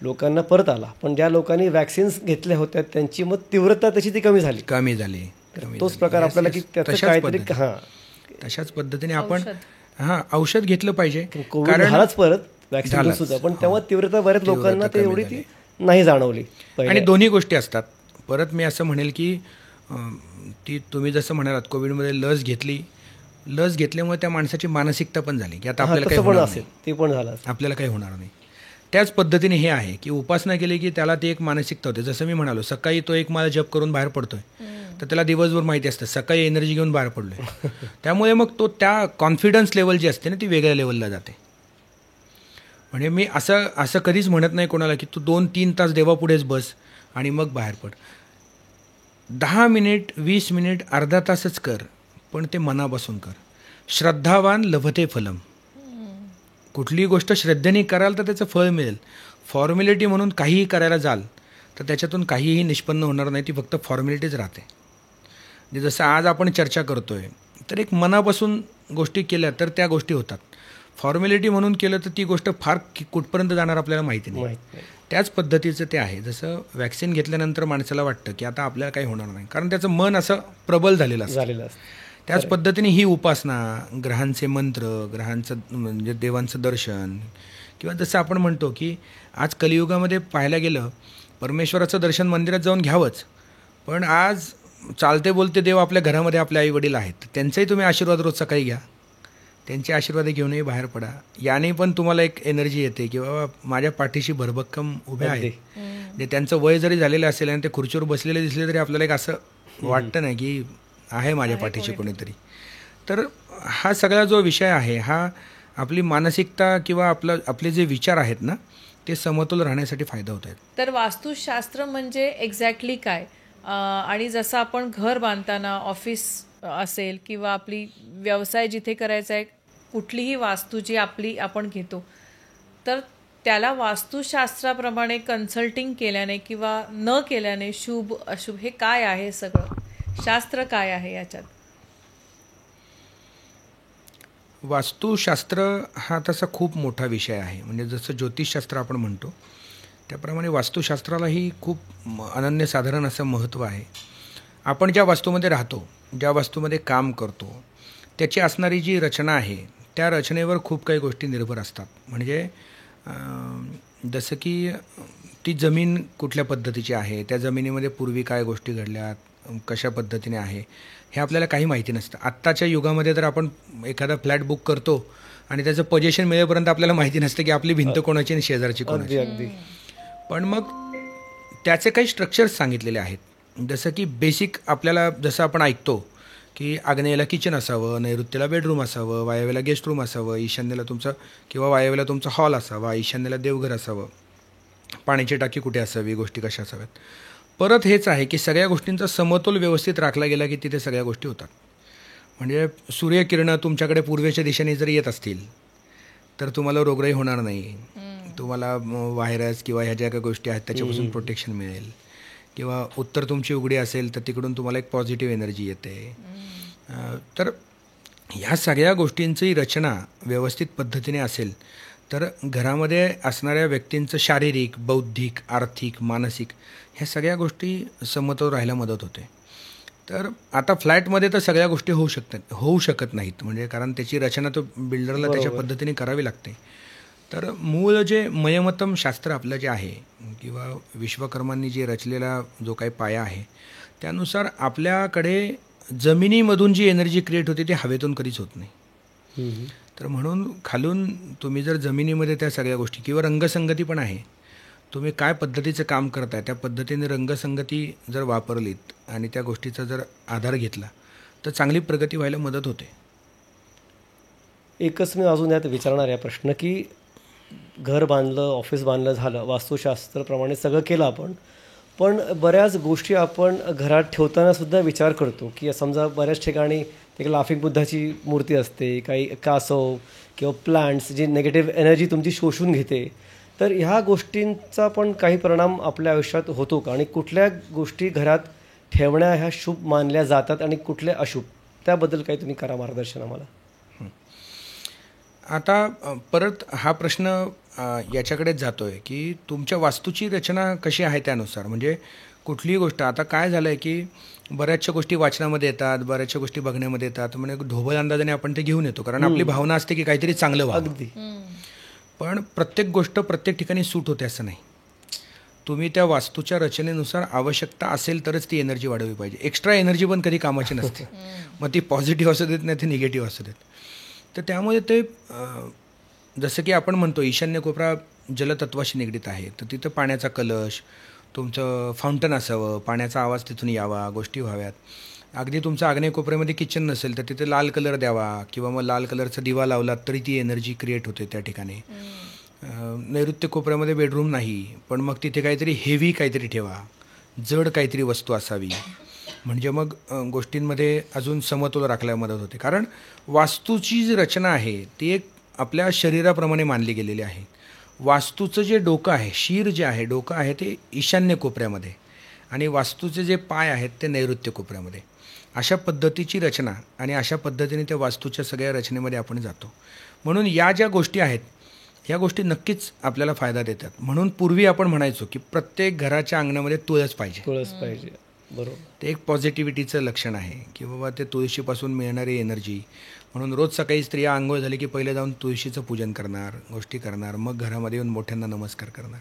लोकांना परत आला, पण ज्या लोकांनी वॅक्सिन्स घेतल्या होत्या त्यांची मग तीव्रता तशी ती कमी झाली. तोच प्रकार आपल्याला की त्याचं काहीतरी तशाच पद्धतीने आपण औषध घेतलं पाहिजे. कोविड झालाच परत वॅक्सिन सुद्धा, पण तेव्हा तीव्रता बऱ्याच लोकांना ते एवढी ती नाही जाणवली. आणि दोन्ही गोष्टी असतात. परत मी असं म्हणेल की ती तुम्ही जसं म्हणालात कोविडमध्ये लस घेतल्यामुळे त्या माणसाची मानसिकता पण झाली की आता आपल्याला काही होणार नाही, ते पण झालं, आपल्याला काही होणार नाही. त्याच पद्धतीने हे आहे की उपासना केली की त्याला ती एक मानसिकता होते. जसं मी म्हणालो, सकाळी तो एक मला जप करून बाहेर पडतोय तर त्याला दिवसभर माहिती असतं सकाळी एनर्जी घेऊन बाहेर पडलोय. त्यामुळे मग तो त्या कॉन्फिडन्स लेवल जी असते ना ती वेगळ्या लेवलला जाते. म्हणजे मी असं कधीच म्हणत नाही कोणाला की तू 2-3 तास देवापुढेच बस आणि मग बाहेर पड. 10 मिनिट, 20 मिनिट, अर्धा तासच कर, पण ते मनापासून कर. श्रद्धावान लभते फलम. कुठलीही गोष्ट श्रद्धेने कराल तर त्याचं फळ मिळेल. फॉर्मॅलिटी म्हणून काहीही करायला जाल तर त्याच्यातून काहीही निष्पन्न होणार नाही, ती फक्त फॉर्मॅलिटीच राहते. म्हणजे जसं आज आपण चर्चा करतोय तर एक मनापासून गोष्टी केल्या तर त्या गोष्टी होतात. फॉर्मॅलिटी म्हणून केलं तर ती गोष्ट फार कुठपर्यंत जाणार आपल्याला माहिती नाही. त्याच पद्धतीचं ते आहे. जसं वॅक्सिन घेतल्यानंतर माणसाला वाटतं की आता आपल्याला काही होणार नाही, कारण त्याचं मन असं प्रबल झालेलं असतं. त्याच पद्धतीने ही उपासना, ग्रहांचे मंत्र, ग्रहांचं म्हणजे देवांचं दर्शन, किंवा जसं आपण म्हणतो की आज कलियुगामध्ये पाहायला गेलं परमेश्वराचं दर्शन मंदिरात जाऊन घ्यावंच, पण आज चालते बोलते देव आपल्या घरामध्ये आपले आई वडील आहेत, त्यांचाही तुम्ही आशीर्वाद रोज सकाळी घ्या, त्यांचे आशीर्वाद घेऊनही बाहेर पडा. याने पण तुम्हाला एक एनर्जी येते की बाबा माझ्या पाठीशी भरभक्कम उभे आहेत. म्हणजे त्यांचं वय जरी झालेलं असेल आणि ते खुर्चीवर बसलेले दिसले तरी आपल्याला एक असं वाटतं नाही की आहे माझ्या पाठीशी कोणीतरी. तर हा सगळा जो विषय आहे हा आपली मानसिकता किंवा आपले जे विचार आहेत ना ते समतोल राहण्यासाठी फायदा होत आहेत. तर वास्तुशास्त्र म्हणजे एक्झॅक्टली काय, आणि जसं आपण घर बांधताना, ऑफिस असेल किंवा आपली व्यवसाय जिथे करायचा आहे, कुठलीही वास्तू जी आपण घेतो तर त्याला वास्तुशास्त्राप्रमाणे कन्सल्टिंग केल्याने किंवा न केल्याने शुभ अशुभ हे काय आहे, सगळं शास्त्र काय आहे याच्यात? वास्तुशास्त्र हा तसा खूप मोठा विषय आहे. म्हणजे जसं ज्योतिषशास्त्र आपण म्हणतो त्याप्रमाणे वास्तुशास्त्रालाही खूप अनन्यसाधारण असं महत्त्व आहे. आपण ज्या वास्तूमध्ये राहतो, ज्या वास्तूमध्ये काम करतो, त्याची असणारी जी रचना आहे त्या रचनेवर खूप काही गोष्टी निर्भर असतात. म्हणजे जसं की ती जमीन कुठल्या पद्धतीची आहे, त्या जमिनीमध्ये पूर्वी काय गोष्टी घडल्यात, कशा पद्धतीने आहे हे आपल्याला काही माहिती नसतं. आत्ताच्या युगामध्ये तर आपण एखादा फ्लॅट बुक करतो आणि त्याचं पोझिशन मिळेपर्यंत आपल्याला माहिती नसतं की आपली भिंत कोणाची आणि शेजारची कोणाची. पण मग त्याचे काही स्ट्रक्चर्स सांगितलेले आहेत. जसं की बेसिक आपल्याला जसं आपण ऐकतो की आग्नेयला किचन असावं, नैऋत्येला बेडरूम असावं, वायव्येला गेस्ट रूम असावं, ईशान्येला तुमचं किंवा वायव्येला तुमचा हॉल असावा, ईशान्येला देवघर असावं, पाण्याची टाकी कुठे असावी, गोष्टी कशा असाव्यात. परत हेच आहे की सगळ्या गोष्टींचा समतोल व्यवस्थित राखला गेला की तिथे सगळ्या गोष्टी होतात. म्हणजे सूर्यकिरणं तुमच्याकडे पूर्वेच्या दिशेने जर येत असतील तर तुम्हाला रोगराई होणार नाही, तुम्हाला व्हायरस किंवा ह्या ज्या काही गोष्टी आहेत त्याच्यापासून प्रोटेक्शन मिळेल. किंवा उत्तर तुमची उघडी असेल तर तिकडून तुम्हाला एक पॉझिटिव्ह एनर्जी येते. तर ह्या सगळ्या गोष्टींची रचना व्यवस्थित पद्धतीने असेल तर घरामध्ये असणाऱ्या व्यक्तींचं शारीरिक, बौद्धिक, आर्थिक, मानसिक ह्या सगळ्या गोष्टी समतोल राहायला मदत होते. तर आता फ्लॅटमध्ये तर सगळ्या गोष्टी होऊ शकत नाहीत, म्हणजे कारण त्याची रचना तो बिल्डरला त्याच्या पद्धतीने करावी लागते. तर मूळ जे मयमतम शास्त्र आपलं जे आहे किंवा विश्वकर्मांनी जे रचलेला जो काही पाया आहे त्यानुसार आपल्याकडे जमिनीमधून जी एनर्जी क्रिएट होते ती हवेतून कधीच होत नाही. तर म्हणून खालून तुम्ही जर जमिनीमध्ये त्या सगळ्या गोष्टी किंवा रंगसंगती पण आहे, तुम्ही काय पद्धतीचं काम करताय त्या पद्धतीने रंगसंगती जर वापरलीत आणि त्या गोष्टीचा जर आधार घेतला तर चांगली प्रगती व्हायला मदत होते. एकच मी अजून यात विचारणार आहे प्रश्न की घर बांधलं, ऑफिस बांधलं झालं, वास्तुशास्त्राप्रमाणे सगळं केलं आपण, पण बऱ्याच गोष्टी आपण घरात ठेवताना सुद्धा विचार करतो की समजा बऱ्याच ठिकाणी एक लाफिंग बुद्धाची मूर्ती असते, काही कासव किंवा प्लांट्स जी निगेटिव्ह एनर्जी तुमची शोषून घेते. तर ह्या गोष्टींचा पण काही परिणाम आपल्या आयुष्यात होतो का, आणि कुठल्या गोष्टी घरात ठेवण्या ह्या शुभ मानल्या जातात आणि कुठल्या अशुभ, त्याबद्दल काही तुम्ही करा मार्गदर्शन आम्हाला. आता परत हा प्रश्न याच्याकडेच जातो आहे की तुमच्या वास्तूची रचना कशी आहे त्यानुसार. म्हणजे कुठलीही गोष्ट, आता काय झालं आहे की बऱ्याचशा गोष्टी वाचनामध्ये येतात, बऱ्याचशा गोष्टी बघण्यामध्ये येतात, म्हणजे ढोबळ अंदाजाने आपण ते घेऊन येतो कारण आपली भावना असते की काहीतरी चांगलं व्हावं. अगदी. पण प्रत्येक गोष्ट प्रत्येक ठिकाणी सूट होते असं नाही. तुम्ही त्या वास्तूच्या रचनेनुसार आवश्यकता असेल तरच ती एनर्जी वाढवली पाहिजे. एक्स्ट्रा एनर्जी पण कधी कामाची नसते, मग ती पॉझिटिव्ह असू देत नाही ते निगेटिव्ह असू देत. तर त्यामुळे ते जसं की आपण म्हणतो ईशान्य कोपरा जलतत्वाशी निगडीत आहे, तर तिथं पाण्याचा कलश, तुमचं फाउंटन असावं, पाण्याचा आवाज तिथून यावा, गोष्टी व्हाव्यात. अगदी तुमचं आग्नेय कोपऱ्यामध्ये किचन नसेल तर तिथे लाल कलर द्यावा किंवा मग लाल कलरचा दिवा लावला तरी ती एनर्जी क्रिएट होते त्या ठिकाणी. नैऋत्य कोपऱ्यामध्ये बेडरूम नाही, पण मग तिथे काहीतरी हेवी काहीतरी ठेवा, जड काहीतरी वस्तू असावी, म्हणजे मग गोष्टींमध्ये अजून समतोल राखायला मदत होते. कारण वास्तूची जी रचना आहे ती एक आपल्या शरीराप्रमाणे मानली गेलेली आहे. वास्तूचं जे डोकं आहे, शीर जे आहे, डोकं आहे ते ईशान्य कोपऱ्यामध्ये आणि वास्तूचे जे पाय आहेत ते नैऋत्य कोपऱ्यामध्ये. अशा पद्धतीची रचना आणि अशा पद्धतीने त्या वास्तूच्या सगळ्या रचनेमध्ये आपण जातो. म्हणून या ज्या गोष्टी आहेत ह्या गोष्टी नक्कीच आपल्याला फायदा देतात. म्हणून पूर्वी आपण म्हणायचो की प्रत्येक घराच्या अंगणामध्ये तुळस पाहिजे. तुळस पाहिजे, बरोबर. ते एक पॉझिटिव्हिटीचं लक्षण आहे की बाबा ते तुळशीपासून मिळणारी एनर्जी. म्हणून रोज सकाळी स्त्रिया आंघोळ झाली की पहिले जाऊन तुळशीचं पूजन करणार, गोष्टी करणार, मग घरामध्ये येऊन मोठ्यांना नमस्कार करणार.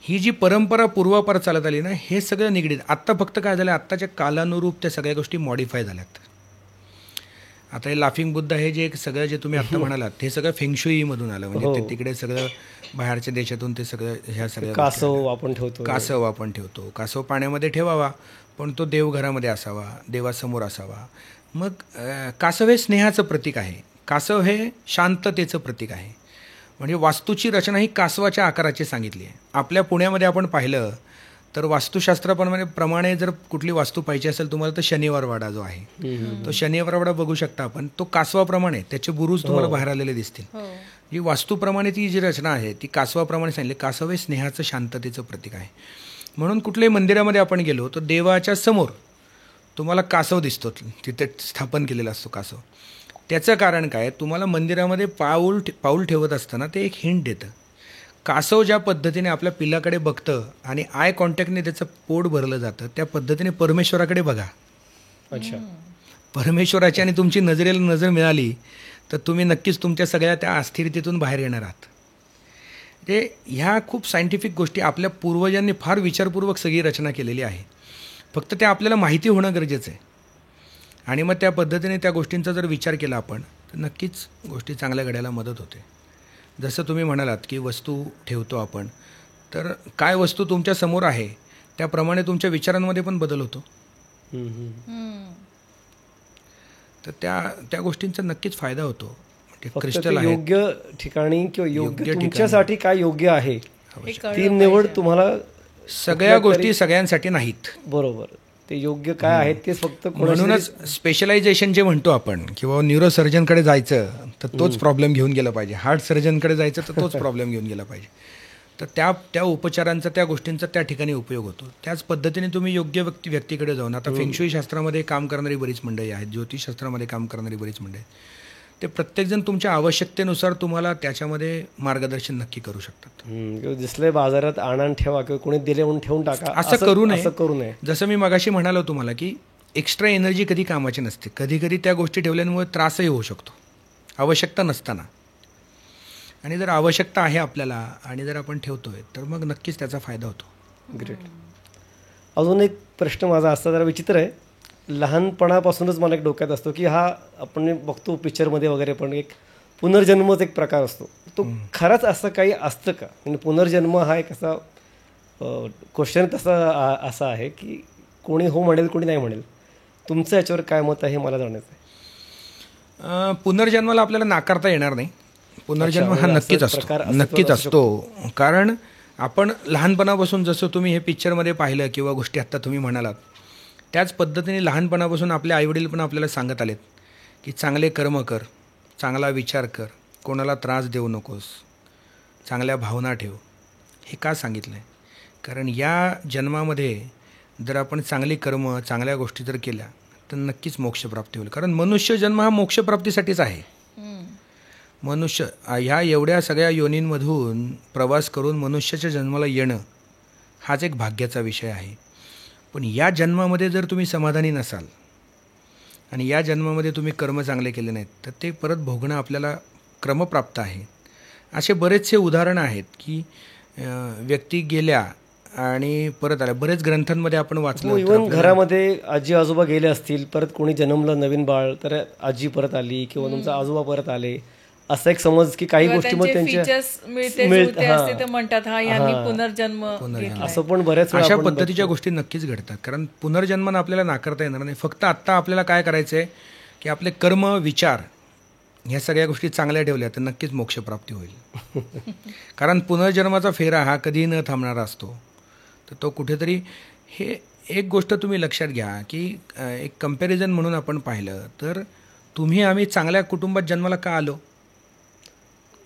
ही जी परंपरा पूर्वापार चालत आली ना, हे सगळं निगडीत. आत्ता फक्त काय झालं, आत्ताच्या कालानुरूप त्या सगळ्या गोष्टी मॉडिफाय झाल्यात. आता हे लाफिंग बुद्ध हे जे सगळं जे तुम्ही आत्ता म्हणालात हे सगळं फेंगशुईमधून आलं. म्हणजे ते तिकडे सगळं बाहेरच्या देशातून ते सगळं ह्या सगळ्या कासव आपण ठेवतो. कासव पाण्यामध्ये ठेवावा, पण तो देवघरामध्ये असावा, देवासमोर असावा. मग कासव हे स्नेहाचं प्रतीक आहे, कासव हे शांततेचं प्रतीक आहे. म्हणजे वास्तूची रचना ही कासवाच्या आकाराची सांगितली आहे. आपल्या पुण्यामध्ये आपण पाहिलं तर वास्तुशास्त्राप्रमाणे जर कुठली वास्तू पाहिजे असेल तुम्हाला तर शनिवारवाडा जो आहे तो शनिवारवाडा बघू शकता आपण. तो कासवाप्रमाणे त्याचे बुरुज तुम्हाला बाहेर आलेले दिसतील. जी वास्तूप्रमाणे ती जी रचना आहे ती कासवाप्रमाणे सांगितली. कासव हे स्नेहाचं, शांततेचं प्रतीक आहे. म्हणून कुठल्याही मंदिरामध्ये आपण गेलो तर देवाच्या समोर तुम्हाला कासव दिसतो, तिथे स्थापन केलेला असतो कासव. त्याचं कारण काय, तुम्हाला मंदिरामध्ये पाऊल ठेवत असताना ते एक हिंट देतं. कासव ज्या पद्धतीने आपल्या पिल्लाकडे बघतं आणि आय कॉन्टॅक्टने त्याचं पोट भरलं जातं त्या पद्धतीने परमेश्वराकडे बघा. अच्छा. परमेश्वराची आणि तुमची नजरेला नजर मिळाली तर तुम्ही नक्कीच तुमच्या सगळ्या त्या अस्थिरतेतून बाहेर येणार आहात. ते ह्या खूप सायंटिफिक गोष्टी आपल्या पूर्वजांनी फार विचारपूर्वक सगळी रचना केलेली आहे. फक्त ते आपल्याला माहिती होणं गरजेचं आहे. आणि मग त्या पद्धतीने त्या गोष्टींचा जर विचार केला आपण तर नक्कीच गोष्टी चांगल्या घडायला मदत होते. जसं तुम्ही म्हणालात की वस्तू ठेवतो आपण, तर काय वस्तू तुमच्या समोर आहे त्याप्रमाणे तुमच्या विचारांमध्ये पण बदल होतो. तर त्या गोष्टींचा नक्कीच फायदा होतो. म्हणजे फक्त क्रिस्टल ते आहे, योग्य ठिकाणी किंवा योग्य योग्य ठिकाणी. तुमच्यासाठी काय योग्य आहे हे कळलं ती निवड पाहिजे. तुम्हाला सगळ्या गोष्टी सगळ्यांसाठी नाहीत. बरोबर ते योग्य काय आहे तेच फक्त कोणाशी म्हणूनच स्पेशलायझेशन जे म्हणतो आपण, किंवा न्यूरो सर्जनकडे जायचं तर तोच प्रॉब्लेम घेऊन गेला पाहिजे, हार्ट सर्जनकडे जायचं तर तोच प्रॉब्लेम घेऊन गेला पाहिजे. तर त्या उपचारांचा, त्या गोष्टींचा त्या ठिकाणी उपयोग होतो. त्याच पद्धतीने तुम्ही योग्य व्यक्तीकडे जाऊन, आता फेंगशुई शास्त्रामध्ये काम करणारी बरीच मंडळी आहेत, ज्योतिषशास्त्रामध्ये काम करणारी बरीच मंडळी आहेत, ते प्रत्येकजण तुमच्या आवश्यकतेनुसार तुम्हाला त्याच्यामध्ये मार्गदर्शन नक्की करू शकतात. किंवा दिसलंय बाजारात आणून ठेवा किंवा कोणी दिले म्हणून ठेवून टाका असं करू करू नये. जसं मी मगाशी म्हणालो तुम्हाला की एक्स्ट्रा एनर्जी कधी कामाची नसते. कधी कधी त्या गोष्टी ठेवल्यामुळे त्रासही होऊ शकतो आवश्यकता नसताना. आणि जर आवश्यकता आहे आपल्याला आणि जर आपण ठेवतोय तर मग नक्कीच त्याचा फायदा होतो. ग्रेट. अजून एक प्रश्न माझा असा जरा विचित्र आहे, लहानपणापासूनच मला एक डोक्यात असतो की हा आपण बघतो पिक्चरमध्ये वगैरे पण एक पुनर्जन्मच एक प्रकार असतो, तो खरंच असं काही असतं का? म्हणजे पुनर्जन्म हा एक असा क्वेश्चन तसा असा आहे की कोणी हो म्हणेल कोणी नाही म्हणेल. तुमचं याच्यावर काय मत आहे हे मला जाणायचं आहे. पुनर्जन्माला आपल्याला नाकारता येणार नाही. पुनर्जन्म हा नक्कीच असतो. कारण आपण लहानपणापासून, जसं तुम्ही हे पिक्चरमध्ये पाहिलं किंवा गोष्टी आत्ता तुम्ही म्हणालात, त्याच पद्धतीने लहानपणापासून आपले आईवडील पण आपल्याला सांगत आलेत की चांगले कर्म कर, चांगला विचार कर, कोणाला त्रास देऊ नकोस, चांगल्या भावना ठेव. हे का सांगितलं आहे? कारण या जन्मामध्ये जर आपण चांगली कर्म, चांगल्या गोष्टी जर केल्या तर नक्कीच मोक्षप्राप्ती होईल. कारण मनुष्य जन्म हा मोक्षप्राप्तीसाठीच आहे. मनुष्य ह्या एवढ्या सगळ्या योनींमधून प्रवास करून मनुष्याच्या जन्माला येणं हाच एक भाग्याचा विषय आहे. पण या जन्मामध्ये जर तुम्ही समाधानी नसाल आणि या जन्मामध्ये तुम्ही कर्म चांगले केले नाहीत तर ते परत भोगणं आपल्याला क्रमप्राप्त आहे. असे बरेचसे उदाहरणं आहेत की व्यक्ती गेल्या आणि परत आल्या. बरेच ग्रंथांमध्ये आपण वाचलं. इव्हन घरामध्ये आजी आजोबा गेले असतील, परत कोणी जन्मलं नवीन बाळ तर आजी परत आली किंवा तुमचा आजोबा परत आले, असा एक समज की काही गोष्टी मग त्यांचे म्हणतात हा यांनी पुनर्जन्म घेतलाय. असं पण बऱ्याच अशा पद्धतीच्या गोष्टी नक्कीच घडतात. कारण पुनर्जन्मानं आपल्याला नाकारता येणार नाही. फक्त आत्ता आपल्याला काय करायचं आहे की आपले कर्म, विचार ह्या सगळ्या गोष्टी चांगल्या ठेवल्या तर नक्कीच मोक्षप्राप्ती होईल. कारण पुनर्जन्माचा फेरा हा कधीही न थांबणारा असतो. तर तो कुठेतरी, हे एक गोष्ट तुम्ही लक्षात घ्या की एक कंपॅरिझन म्हणून आपण पाहिलं तर आम्ही चांगल्या कुटुंबात जन्माला का आलो?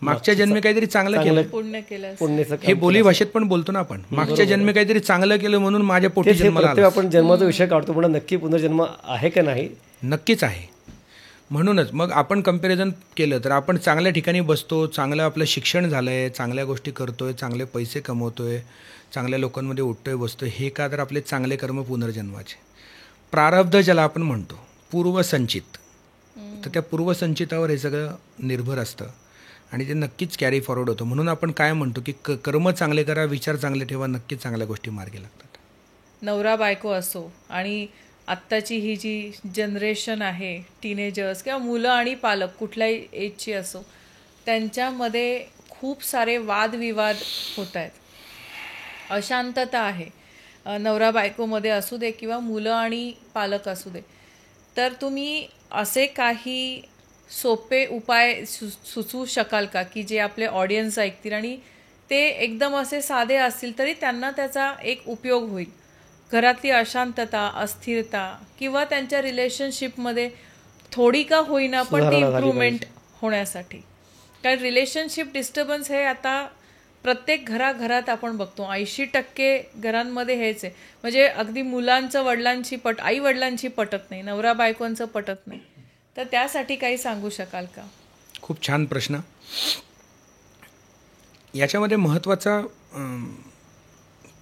मागच्या जन्मी काहीतरी चांगलं केलं, पुण्य केलं. हे बोली भाषेत पण बोलतो ना आपण. मागच्या जन्मी काहीतरी चांगलं केलं म्हणून माझ्या पोटी जन्माला आलो. आपण जन्माचा विषय काढतो पण नक्की पुनर्जन्म आहे का नाही? नक्कीच आहे. म्हणूनच मग आपण कंपॅरिझन केलं तर आपण चांगल्या ठिकाणी बसतो, चांगलं आपलं शिक्षण झालंय, चांगल्या गोष्टी करतोय, चांगले पैसे कमवतोय, चांगल्या लोकांमध्ये उठतोय बसतोय, हे का तर आपले चांगले कर्म पुनर्जन्माचे. प्रारब्ध ज्याला आपण म्हणतो, पूर्वसंचित, तर त्या पूर्वसंचितावर हे सगळं निर्भर असतं आणि ते नक्कीच कॅरी फॉरवर्ड होतं. म्हणून आपण काय म्हणतो की कर्म चांगले करा, विचार चांगले ठेवा, नक्कीच चांगल्या गोष्टी मार्गी लागतात. नवरा बायको असो आणि आत्ताची ही जी जनरेशन आहे, टीनेजर्स किंवा मुलं आणि पालक कुठल्याही एजची असो, त्यांच्यामध्ये खूप सारे वादविवाद होत आहेत, अशांतता आहे. नवरा बायकोमध्ये असू दे किंवा मुलं आणि पालक असू दे. तर तुम्ही असे काही सोपे उपाय सुचवू शकाल का की जे आपले ऑडियन्स ऐकतील आणि ते एकदम असे साधे असतील तरी त्यांना त्याचा एक उपयोग होईल? घरातली अशांतता, अस्थिरता किंवा त्यांच्या रिलेशनशिपमध्ये थोडी का होईना पण ती इम्प्रूव्हमेंट होण्यासाठी. कारण रिलेशनशिप डिस्टर्बन्स हे आता प्रत्येक घराघरात आपण बघतो. 80% घरांमध्ये हेच आहे. म्हणजे अगदी मुलांचं आई वडिलांची पटत नाही, नवरा बायकोंचं पटत नाही. तर त्यासाठी काही सांगू शकाल का? खूप छान प्रश्न. याच्यामध्ये महत्त्वाचा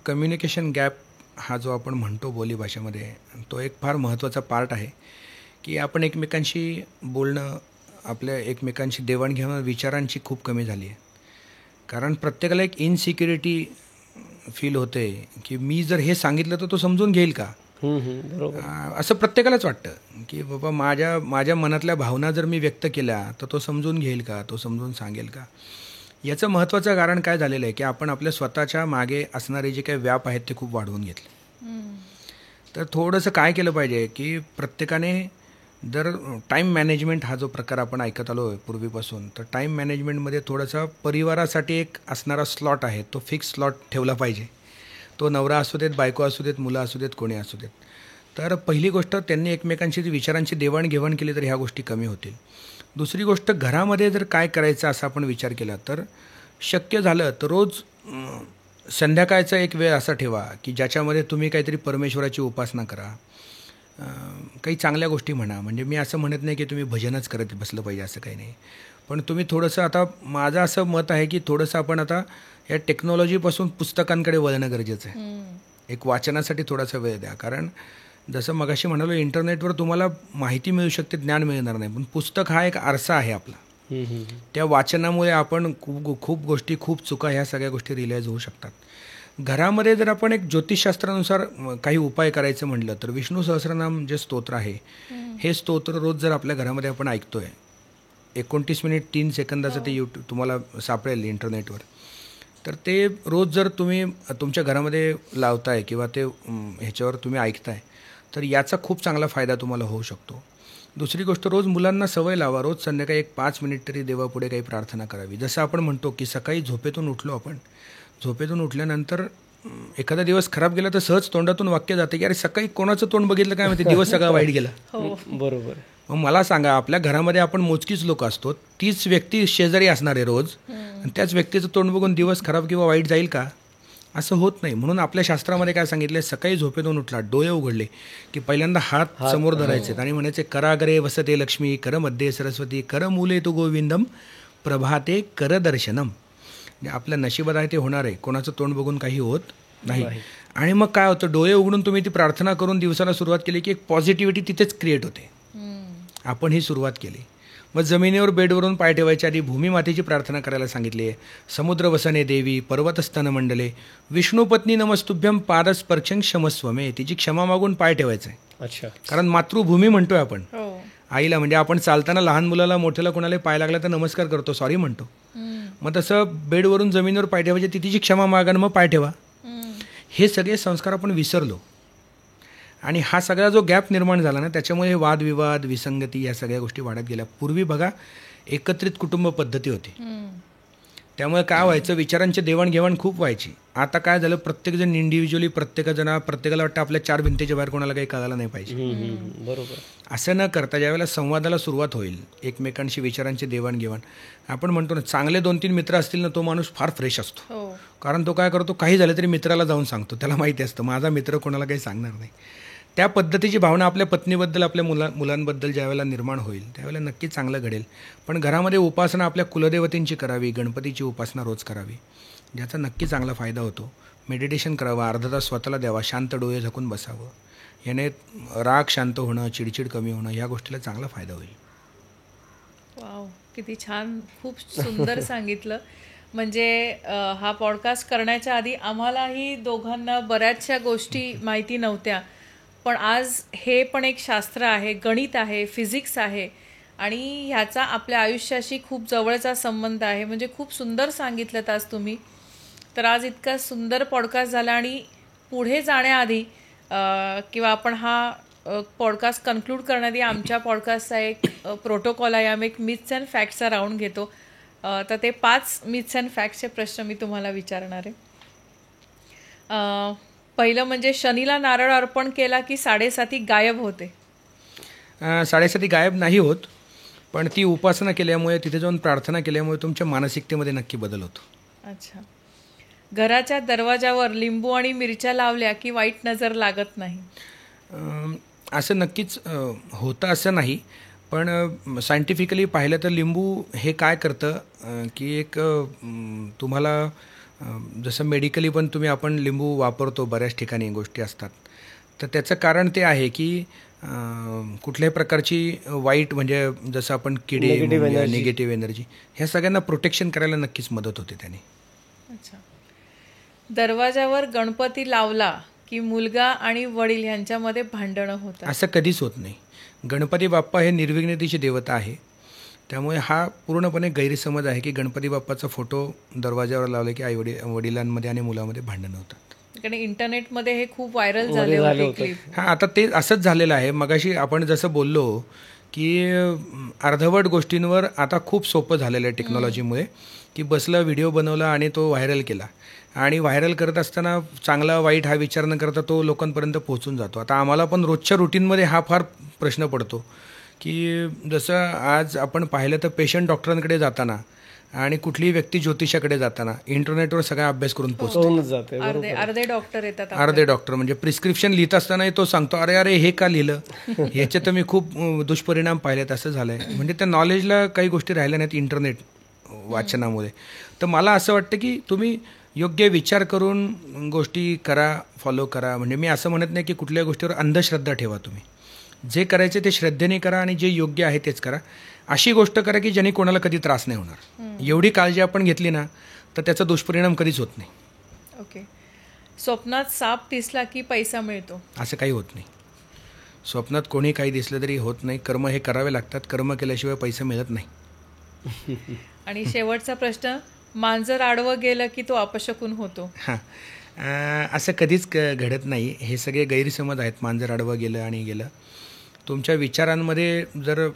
कम्युनिकेशन गॅप हा जो आपण म्हणतो बोलीभाषेमध्ये, तो एक फार महत्त्वाचा पार्ट आहे की आपण एकमेकांशी बोलणं, आपल्या एकमेकांशी देवाणघेवाण विचारांची खूप कमी झाली आहे. कारण प्रत्येकाला एक इनसिक्युरिटी फील होते की मी जर हे सांगितलं तर तो समजून घेईल का, असं प्रत्येकालाच वाटतं की बाबा माझ्या मनातल्या भावना जर मी व्यक्त केल्या तर तो समजून घेईल का, तो समजून सांगेल का. याचं महत्त्वाचं कारण काय झालेलं आहे की आपण आपल्या स्वतःच्या मागे असणारे जे काही व्याप आहेत ते खूप वाढवून घेतले. तर थोडंसं काय केलं पाहिजे की प्रत्येकाने जर टाईम मॅनेजमेंट हा जो प्रकार आपण ऐकत आलो आहे पूर्वीपासून, तर टाईम मॅनेजमेंटमध्ये थोडासा परिवारासाठी एक असणारा स्लॉट आहे, तो फिक्स स्लॉट ठेवला पाहिजे. तो नवरा असू देत, बायको असू देत, मुलं असू देत, कोणी असू देत. तर पहिली गोष्ट, त्यांनी एकमेकांशी विचारांची देवाणघेवाण केली तर ह्या गोष्टी कमी होतील. दुसरी गोष्ट, घरामध्ये जर काय करायचं असा आपण विचार केला तर शक्य झालं तर रोज संध्याकाळचा एक वेळ असा ठेवा की ज्याच्यामध्ये तुम्ही काहीतरी परमेश्वराची उपासना करा, काही चांगल्या गोष्टी म्हणा. म्हणजे मी असं म्हणत नाही की तुम्ही भजनच करत बसलं पाहिजे, असं काही नाही. पण तुम्ही थोडंसं, आता माझं असं मत आहे की थोडंसं आपण आता या टेक्नॉलॉजीपासून पुस्तकांकडे वळणं गरजेचं आहे. एक वाचनासाठी थोडासा वेळ द्या. कारण जसं मगाशी म्हणालो, इंटरनेटवर तुम्हाला माहिती मिळू शकते, ज्ञान मिळणार नाही. पण पुस्तक हा एक आरसा आहे आपला. त्या वाचनामुळे आपण खूप गोष्टी, खूप चुका, ह्या सगळ्या गोष्टी रिअलाईज होऊ शकतात. घरामध्ये जर आपण एक ज्योतिषशास्त्रानुसार काही उपाय करायचं म्हटलं तर विष्णू सहस्रनाम जे स्तोत्र आहे, हे स्तोत्र रोज जर आपल्या घरामध्ये आपण ऐकतोय, 29 मिनिट 3 सेकंदाचं ते तुम्हाला सापडेल इंटरनेटवर. तर ते रोज जर तुम्ही तुमच्या घरामध्ये लावताय किंवा ते ह्याच्यावर तुम्ही ऐकताय, तर याचा खूप चांगला फायदा तुम्हाला होऊ शकतो. दुसरी गोष्ट, रोज मुलांना सवय लावा, रोज संध्याकाळी एक 5 मिनिट तरी देवापुढे काही प्रार्थना करावी. जसं आपण म्हणतो की सकाळी झोपेतून उठलो, आपण झोपेतून उठल्यानंतर एखादा दिवस खराब गेला तर सहज तोंडातून वाक्य जाते की अरे सकाळी कोणाचं तोंड बघितलं काय माहिती, दिवस सगळा वाईट गेला. बरोबर. मग मला सांगा, आपल्या घरामध्ये आपण मोजकीच लोक असतो, तीच व्यक्ती शेजारी असणार आहे रोज, आणि त्याच व्यक्तीचं तोंड बघून दिवस खराब किंवा वाईट जाईल का? असं होत नाही. म्हणून आपल्या शास्त्रामध्ये काय सांगितलं, सकाळी झोपेतून उठला, डोळे उघडले की पहिल्यांदा हात समोर धरायचे आणि म्हणायचे, कराग्रे वसते लक्ष्मी, कर मध्ये सरस्वती, कर मूले तू गोविंदम, प्रभाते कर दर्शनम. आपल्या नशिबात आहे ते होणार आहे, कोणाचं तोंड बघून काही होत नाही. आणि मग काय होतं, डोळे उघडून तुम्ही ती प्रार्थना करून दिवसाला सुरुवात केली की एक पॉझिटिव्हिटी तिथेच क्रिएट होते. आपण ही सुरुवात केली. मग जमिनीवर बेडवरून पाय ठेवायच्या आधी भूमिमातेची प्रार्थना करायला सांगितली आहे. समुद्र वसने देवी, पर्वतस्तन मंडले, विष्णुपत्नी नमस्तुभ्यम, पादस्पर्शं क्षमस्व मे. तिची क्षमा मागून पाय ठेवायचं आहे. अच्छा. कारण मातृभूमी म्हणतोय आपण आईला. म्हणजे आपण चालताना लहान मुलाला, मोठ्याला कोणाला पाय लागला तर नमस्कार करतो, सॉरी म्हणतो. मग तसं बेडवरून जमिनीवर पाय ठेवायचे, तिची क्षमा मागा, मग पाय ठेवा. हे सगळे संस्कार आपण विसरलो. आणि हा सगळा जो गॅप निर्माण झाला ना, त्याच्यामुळे वादविवाद, विसंगती, या सगळ्या गोष्टी वाढत गेल्या. पूर्वी बघा, एकत्रित कुटुंब पद्धती होती, त्यामुळे काय व्हायचं, विचारांची देवाणघेवाण खूप व्हायची. आता काय झालं, प्रत्येकजण इंडिव्हिज्युअली, प्रत्येकाला वाटतं आपल्या 4 भिंतीच्या बाहेर कोणाला काही कळायला नाही पाहिजे. बरोबर. असं न करता ज्यावेळेला संवादाला सुरुवात होईल, एकमेकांशी विचारांची देवाणघेवाण, आपण म्हणतो ना, चांगले 2-3 मित्र असतील ना, तो माणूस फार फ्रेश असतो. कारण तो काय करतो, काही झालं तरी मित्राला जाऊन सांगतो. त्याला माहिती असतं माझा मित्र कोणाला काही सांगणार नाही. त्या पद्धतीची भावना आपल्या पत्नीबद्दल, आपल्या मुलांबद्दल ज्यावेळेला निर्माण होईल, त्यावेळेला नक्की चांगलं घडेल. पण घरामध्ये उपासना आपल्या कुलदेवतींची करावी, गणपतीची उपासना रोज करावी, ज्याचा नक्की चांगला फायदा होतो. मेडिटेशन करावं, अर्धा तास स्वतःला द्यावा, शांत डोळे झाकून बसावं. याने राग शांत होणं, चिडचिड कमी होणं, या गोष्टीला चांगला फायदा होईल. वाव, किती छान, खूप सुंदर सांगितलं. म्हणजे हा पॉडकास्ट करण्याच्या आधी आम्हालाही दोघांना बऱ्याचशा गोष्टी माहिती नव्हत्या. पण आज हे पण एक शास्त्र आहे, गणित आहे, फिजिक्स आहे, आणि ह्याचा आपल्या आयुष्याशी खूप जवळचा संबंध आहे. म्हणजे खूप सुंदर सांगितलं आज तुम्ही. तर आज इतका सुंदर पॉडकास्ट झाला. आणि पुढे जाण्याआधी किंवा आपण हा पॉडकास्ट कन्क्लूड करण्याआधी आमच्या पॉडकास्टचा एक प्रोटोकॉल आहे. आम्ही एक मिथ्स अँड फॅक्ट्सचा राऊंड घेतो. तर ते 5 मिथ्स अँड फॅक्ट्सचे प्रश्न मी तुम्हाला विचारणार आहे. पहिलं म्हणजे, शनीला नारळ अर्पण केला की 7.5 गायब होते? 7.5 गायब नाही होत, पण ती उपासना केल्यामुळे, तिथे जाऊन प्रार्थना केल्यामुळे तुमच्या मानसिकतेमध्ये नक्की बदल होतो. अच्छा. घराच्या दरवाजावर लिंबू आणि मिरच्या लावल्या की वाईट नजर लागत नाही? असं नक्कीच होतं असं नाही, पण सायंटिफिकली पाहिलं तर लिंबू हे काय करतं की एक तुम्हाला, जसं मेडिकली पण आपण लिंबू वापरतो, बऱ्याच ठिकाणी गोष्टी असतात, तर त्याचं कारण ते आहे की कुठल्याही प्रकारची वाईट, म्हणजे जसं आपण किडे, निगेटिव्ह एनर्जी, ह्या सगळ्यांना प्रोटेक्शन करायला नक्कीच मदत होते त्याने. अच्छा. दरवाजावर गणपती लावला की मुलगा आणि वडील यांच्यामध्ये भांडणं होतात? असं कधीच होत नाही. गणपती बाप्पा हे निर्विघ्नतेची देवता आहे, त्यामुळे हा पूर्णपणे गैरसमज आहे की गणपती बाप्पाचा फोटो दरवाजावर लावले की वडिलांमध्ये आणि मुलामध्ये भांडणं होतात. कारण इंटरनेटमध्ये हे खूप व्हायरल मध्ये झाले झालं होते होतं. क्लिप. हां, आता ते असंच झालेलं आहे. मगाशी आपण जसं बोललो की अर्धवट गोष्टींवर आता खूप सोपं झालेलं आहे टेक्नॉलॉजीमुळे, की बसला व्हिडिओ बनवला आणि तो व्हायरल केला आणि व्हायरल करत असताना चांगला वाईट हा विचार न करता तो लोकांपर्यंत पोहोचून जातो. आता आम्हाला पण रोजच्या रुटीनमध्ये हा फार प्रश्न पडतो की जसं आज आपण पाहिलं तर पेशंट डॉक्टरांकडे जाताना आणि कुठलीही व्यक्ती ज्योतिषाकडे जाताना इंटरनेटवर सगळा अभ्यास करून पोहोचतो. होऊनच जाते. अर्धे अर्धे डॉक्टर येतात अर्धे डॉक्टर म्हणजे प्रिस्क्रिप्शन लिहित असतानाही तो सांगतो अरे अरे हे का लिहिलं, ह्याचे तर मी खूप दुष्परिणाम पाहिलेत, असं झालंय. म्हणजे त्या नॉलेजला काही गोष्टी राहिल्या नाहीत इंटरनेट वाचनामुळे. तर मला असं वाटतं की तुम्ही योग्य विचार करून गोष्टी करा, फॉलो करा. म्हणजे मी असं म्हणत नाही की कुठल्या गोष्टीवर अंधश्रद्धा ठेवा. तुम्ही जे करायचे ते श्रद्धेने करा आणि जे योग्य आहे तेच करा. अशी गोष्ट करा की ज्याने कोणाला कधी त्रास नाही होणार. एवढी काळजी आपण घेतली ना तर त्याचा दुष्परिणाम कधीच होत नाही. ओके. स्वप्नात साप दिसला की पैसा मिळतो. असं काही होत नाही. स्वप्नात कोणी काही दिसलं तरी होत नाही. कर्म हे करावे लागतात. कर्म केल्याशिवाय पैसा मिळत नाही. आणि शेवटचा प्रश्न, मांजर आडवं गेलं की तो अपशकुन होतो. हां, असं कधीच घडत नाही. हे सगळे गैरसमज आहेत. मांजर आडवं गेलं आणि गेलं. तुमच्या विचारांमध्ये जर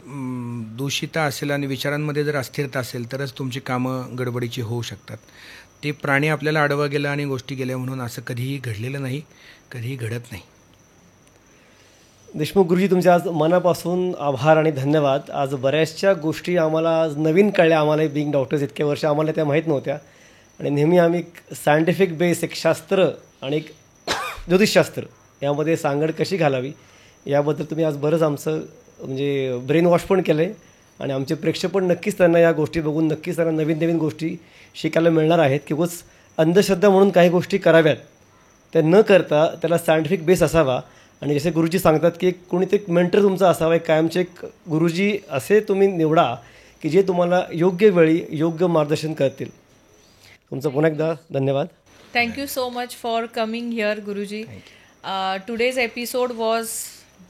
दूषिता असेल आणि विचारांमध्ये जर अस्थिरता असेल तरच तुमची कामं गडबडीची होऊ शकतात. ते प्राणी आपल्याला आडवं गेलं आणि गोष्टी गेल्या म्हणून असं कधीही घडलेलं नाही, कधीही घडत नाही. देशमुख गुरुजी, तुमचे आज मनापासून आभार आणि धन्यवाद. आज बऱ्याचशा गोष्टी आम्हाला आज नवीन कळल्या. आम्हाला बिंग डॉक्टर्स इतक्या वर्ष आम्हाला त्या माहीत नव्हत्या आणि नेहमी आम्ही सायंटिफिक बेस, एक शास्त्र आणि एक ज्योतिषशास्त्र यामध्ये सांगड कशी घालावी याबद्दल तुम्ही आज बरंच आमचं म्हणजे ब्रेन वॉश पण केलं आहे आणि आमचे प्रेक्षक पण नक्कीच त्यांना या गोष्टी बघून नक्कीच त्यांना नवीन नवीन गोष्टी शिकायला मिळणार आहेत की उगाच अंधश्रद्धा म्हणून काही गोष्टी कराव्यात त्या न करता त्याला सायंटिफिक बेस असावा. आणि जसे गुरुजी सांगतात की कोणीतरी एक मेंटर तुमचा असावा, एक कायमचे एक गुरुजी असे तुम्ही निवडा की जे तुम्हाला योग्य वेळी योग्य मार्गदर्शन करतील. तुमचं पुन्हा एकदा धन्यवाद. Thank you so much for coming here, Guruji. Today's episode was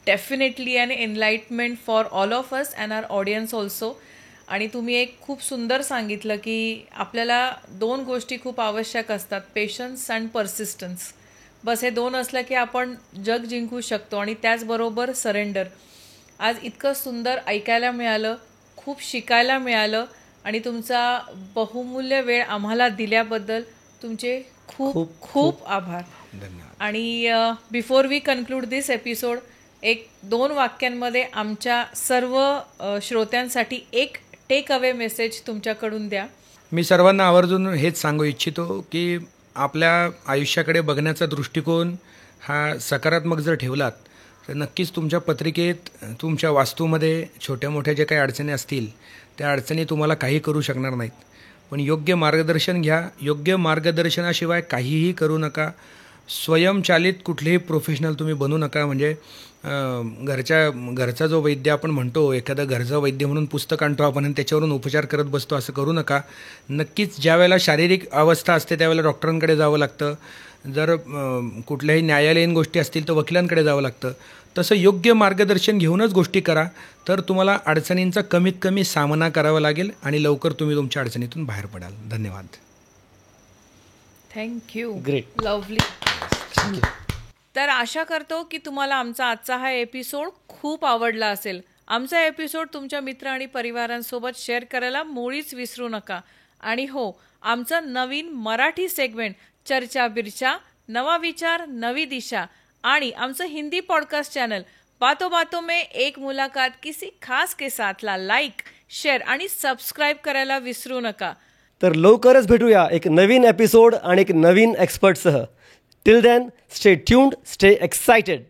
definitely an enlightenment for all of us and our audience also. आणि तुम्ही एक खूप सुंदर सांगितलं की आपल्याला दोन गोष्टी खूप आवश्यक असतात, पेशन्स अँड पर्सिस्टन्स. बस हे दोन असलं की आपण जग जिंकू शकतो. आणि त्याचबरोबर सरेंडर. आज इतकं सुंदर ऐकायला मिळालं, खूप शिकायला मिळालं आणि तुमचा बहुमूल्य वेळ आम्हाला दिल्याबद्दल तुमचे खूप खूप आभार. धन्यवाद. आणि before we conclude this episode, एक 2 वाक्यांमध्ये आमच्या सर्व श्रोत्यांसाठी एक टेक अवे मेसेज तुमच्याकडून द्या. मी सर्वांना आवर्जून हेच सांगू इच्छितो की आपल्या आयुष्याकडे बघण्याचा दृष्टिकोन हा सकारात्मक जर ठेवलात तर नक्कीच तुमच्या पत्रिकेत, तुमच्या वास्तूमध्ये छोट्या मोठ्या ज्या काही अडचणी असतील त्या अडचणी तुम्हाला काही करू शकणार नाहीत. पण योग्य मार्गदर्शन घ्या. योग्य मार्गदर्शनाशिवाय काहीही करू नका. स्वयंचालित कुठलेही प्रोफेशनल तुम्ही बनू नका. म्हणजे घरचा जो वैद्य आपण म्हणतो, एखादा घरचा वैद्य म्हणून पुस्तक आणतो आपण आणि त्याच्यावरून उपचार करत बसतो, असं करू नका. नक्कीच ज्या वेळेला शारीरिक अवस्था असते त्यावेळेला डॉक्टरांकडे जावं लागतं. जर कुठल्याही न्यायालयीन गोष्टी असतील तर वकिलांकडे जावं लागतं. तसं योग्य मार्गदर्शन घेऊनच गोष्टी करा तर तुम्हाला अडचणींचा कमीत कमी सामना करावा लागेल आणि लवकर तुम्ही तुमच्या अडचणीतून बाहेर पडाल. धन्यवाद. थँक्यू. ग्रेट. लवली. तर आशा करतो की तुम्हाला आमचा आजचा हा एपिसोड खूप आवडला असेल. आमचा एपिसोड तुमच्या मित्र आणि परिवारांसोबत शेअर करायला मुळीच विसरू नका. आणि हो, आमचं नवीन मराठी सेगमेंट चर्चा बिर्चा, नवा विचार नवी दिशा आणि आमचं हिंदी पॉडकास्ट चॅनल बातों में एक मुलाकात किसी खास के साथला लाईक, शेअर आणि सबस्क्राईब करायला विसरू नका. तर लवकरच भेटूया एक नवीन एपिसोड आणि एक नवीन एक्सपर्टसह. Till then, stay tuned, stay excited.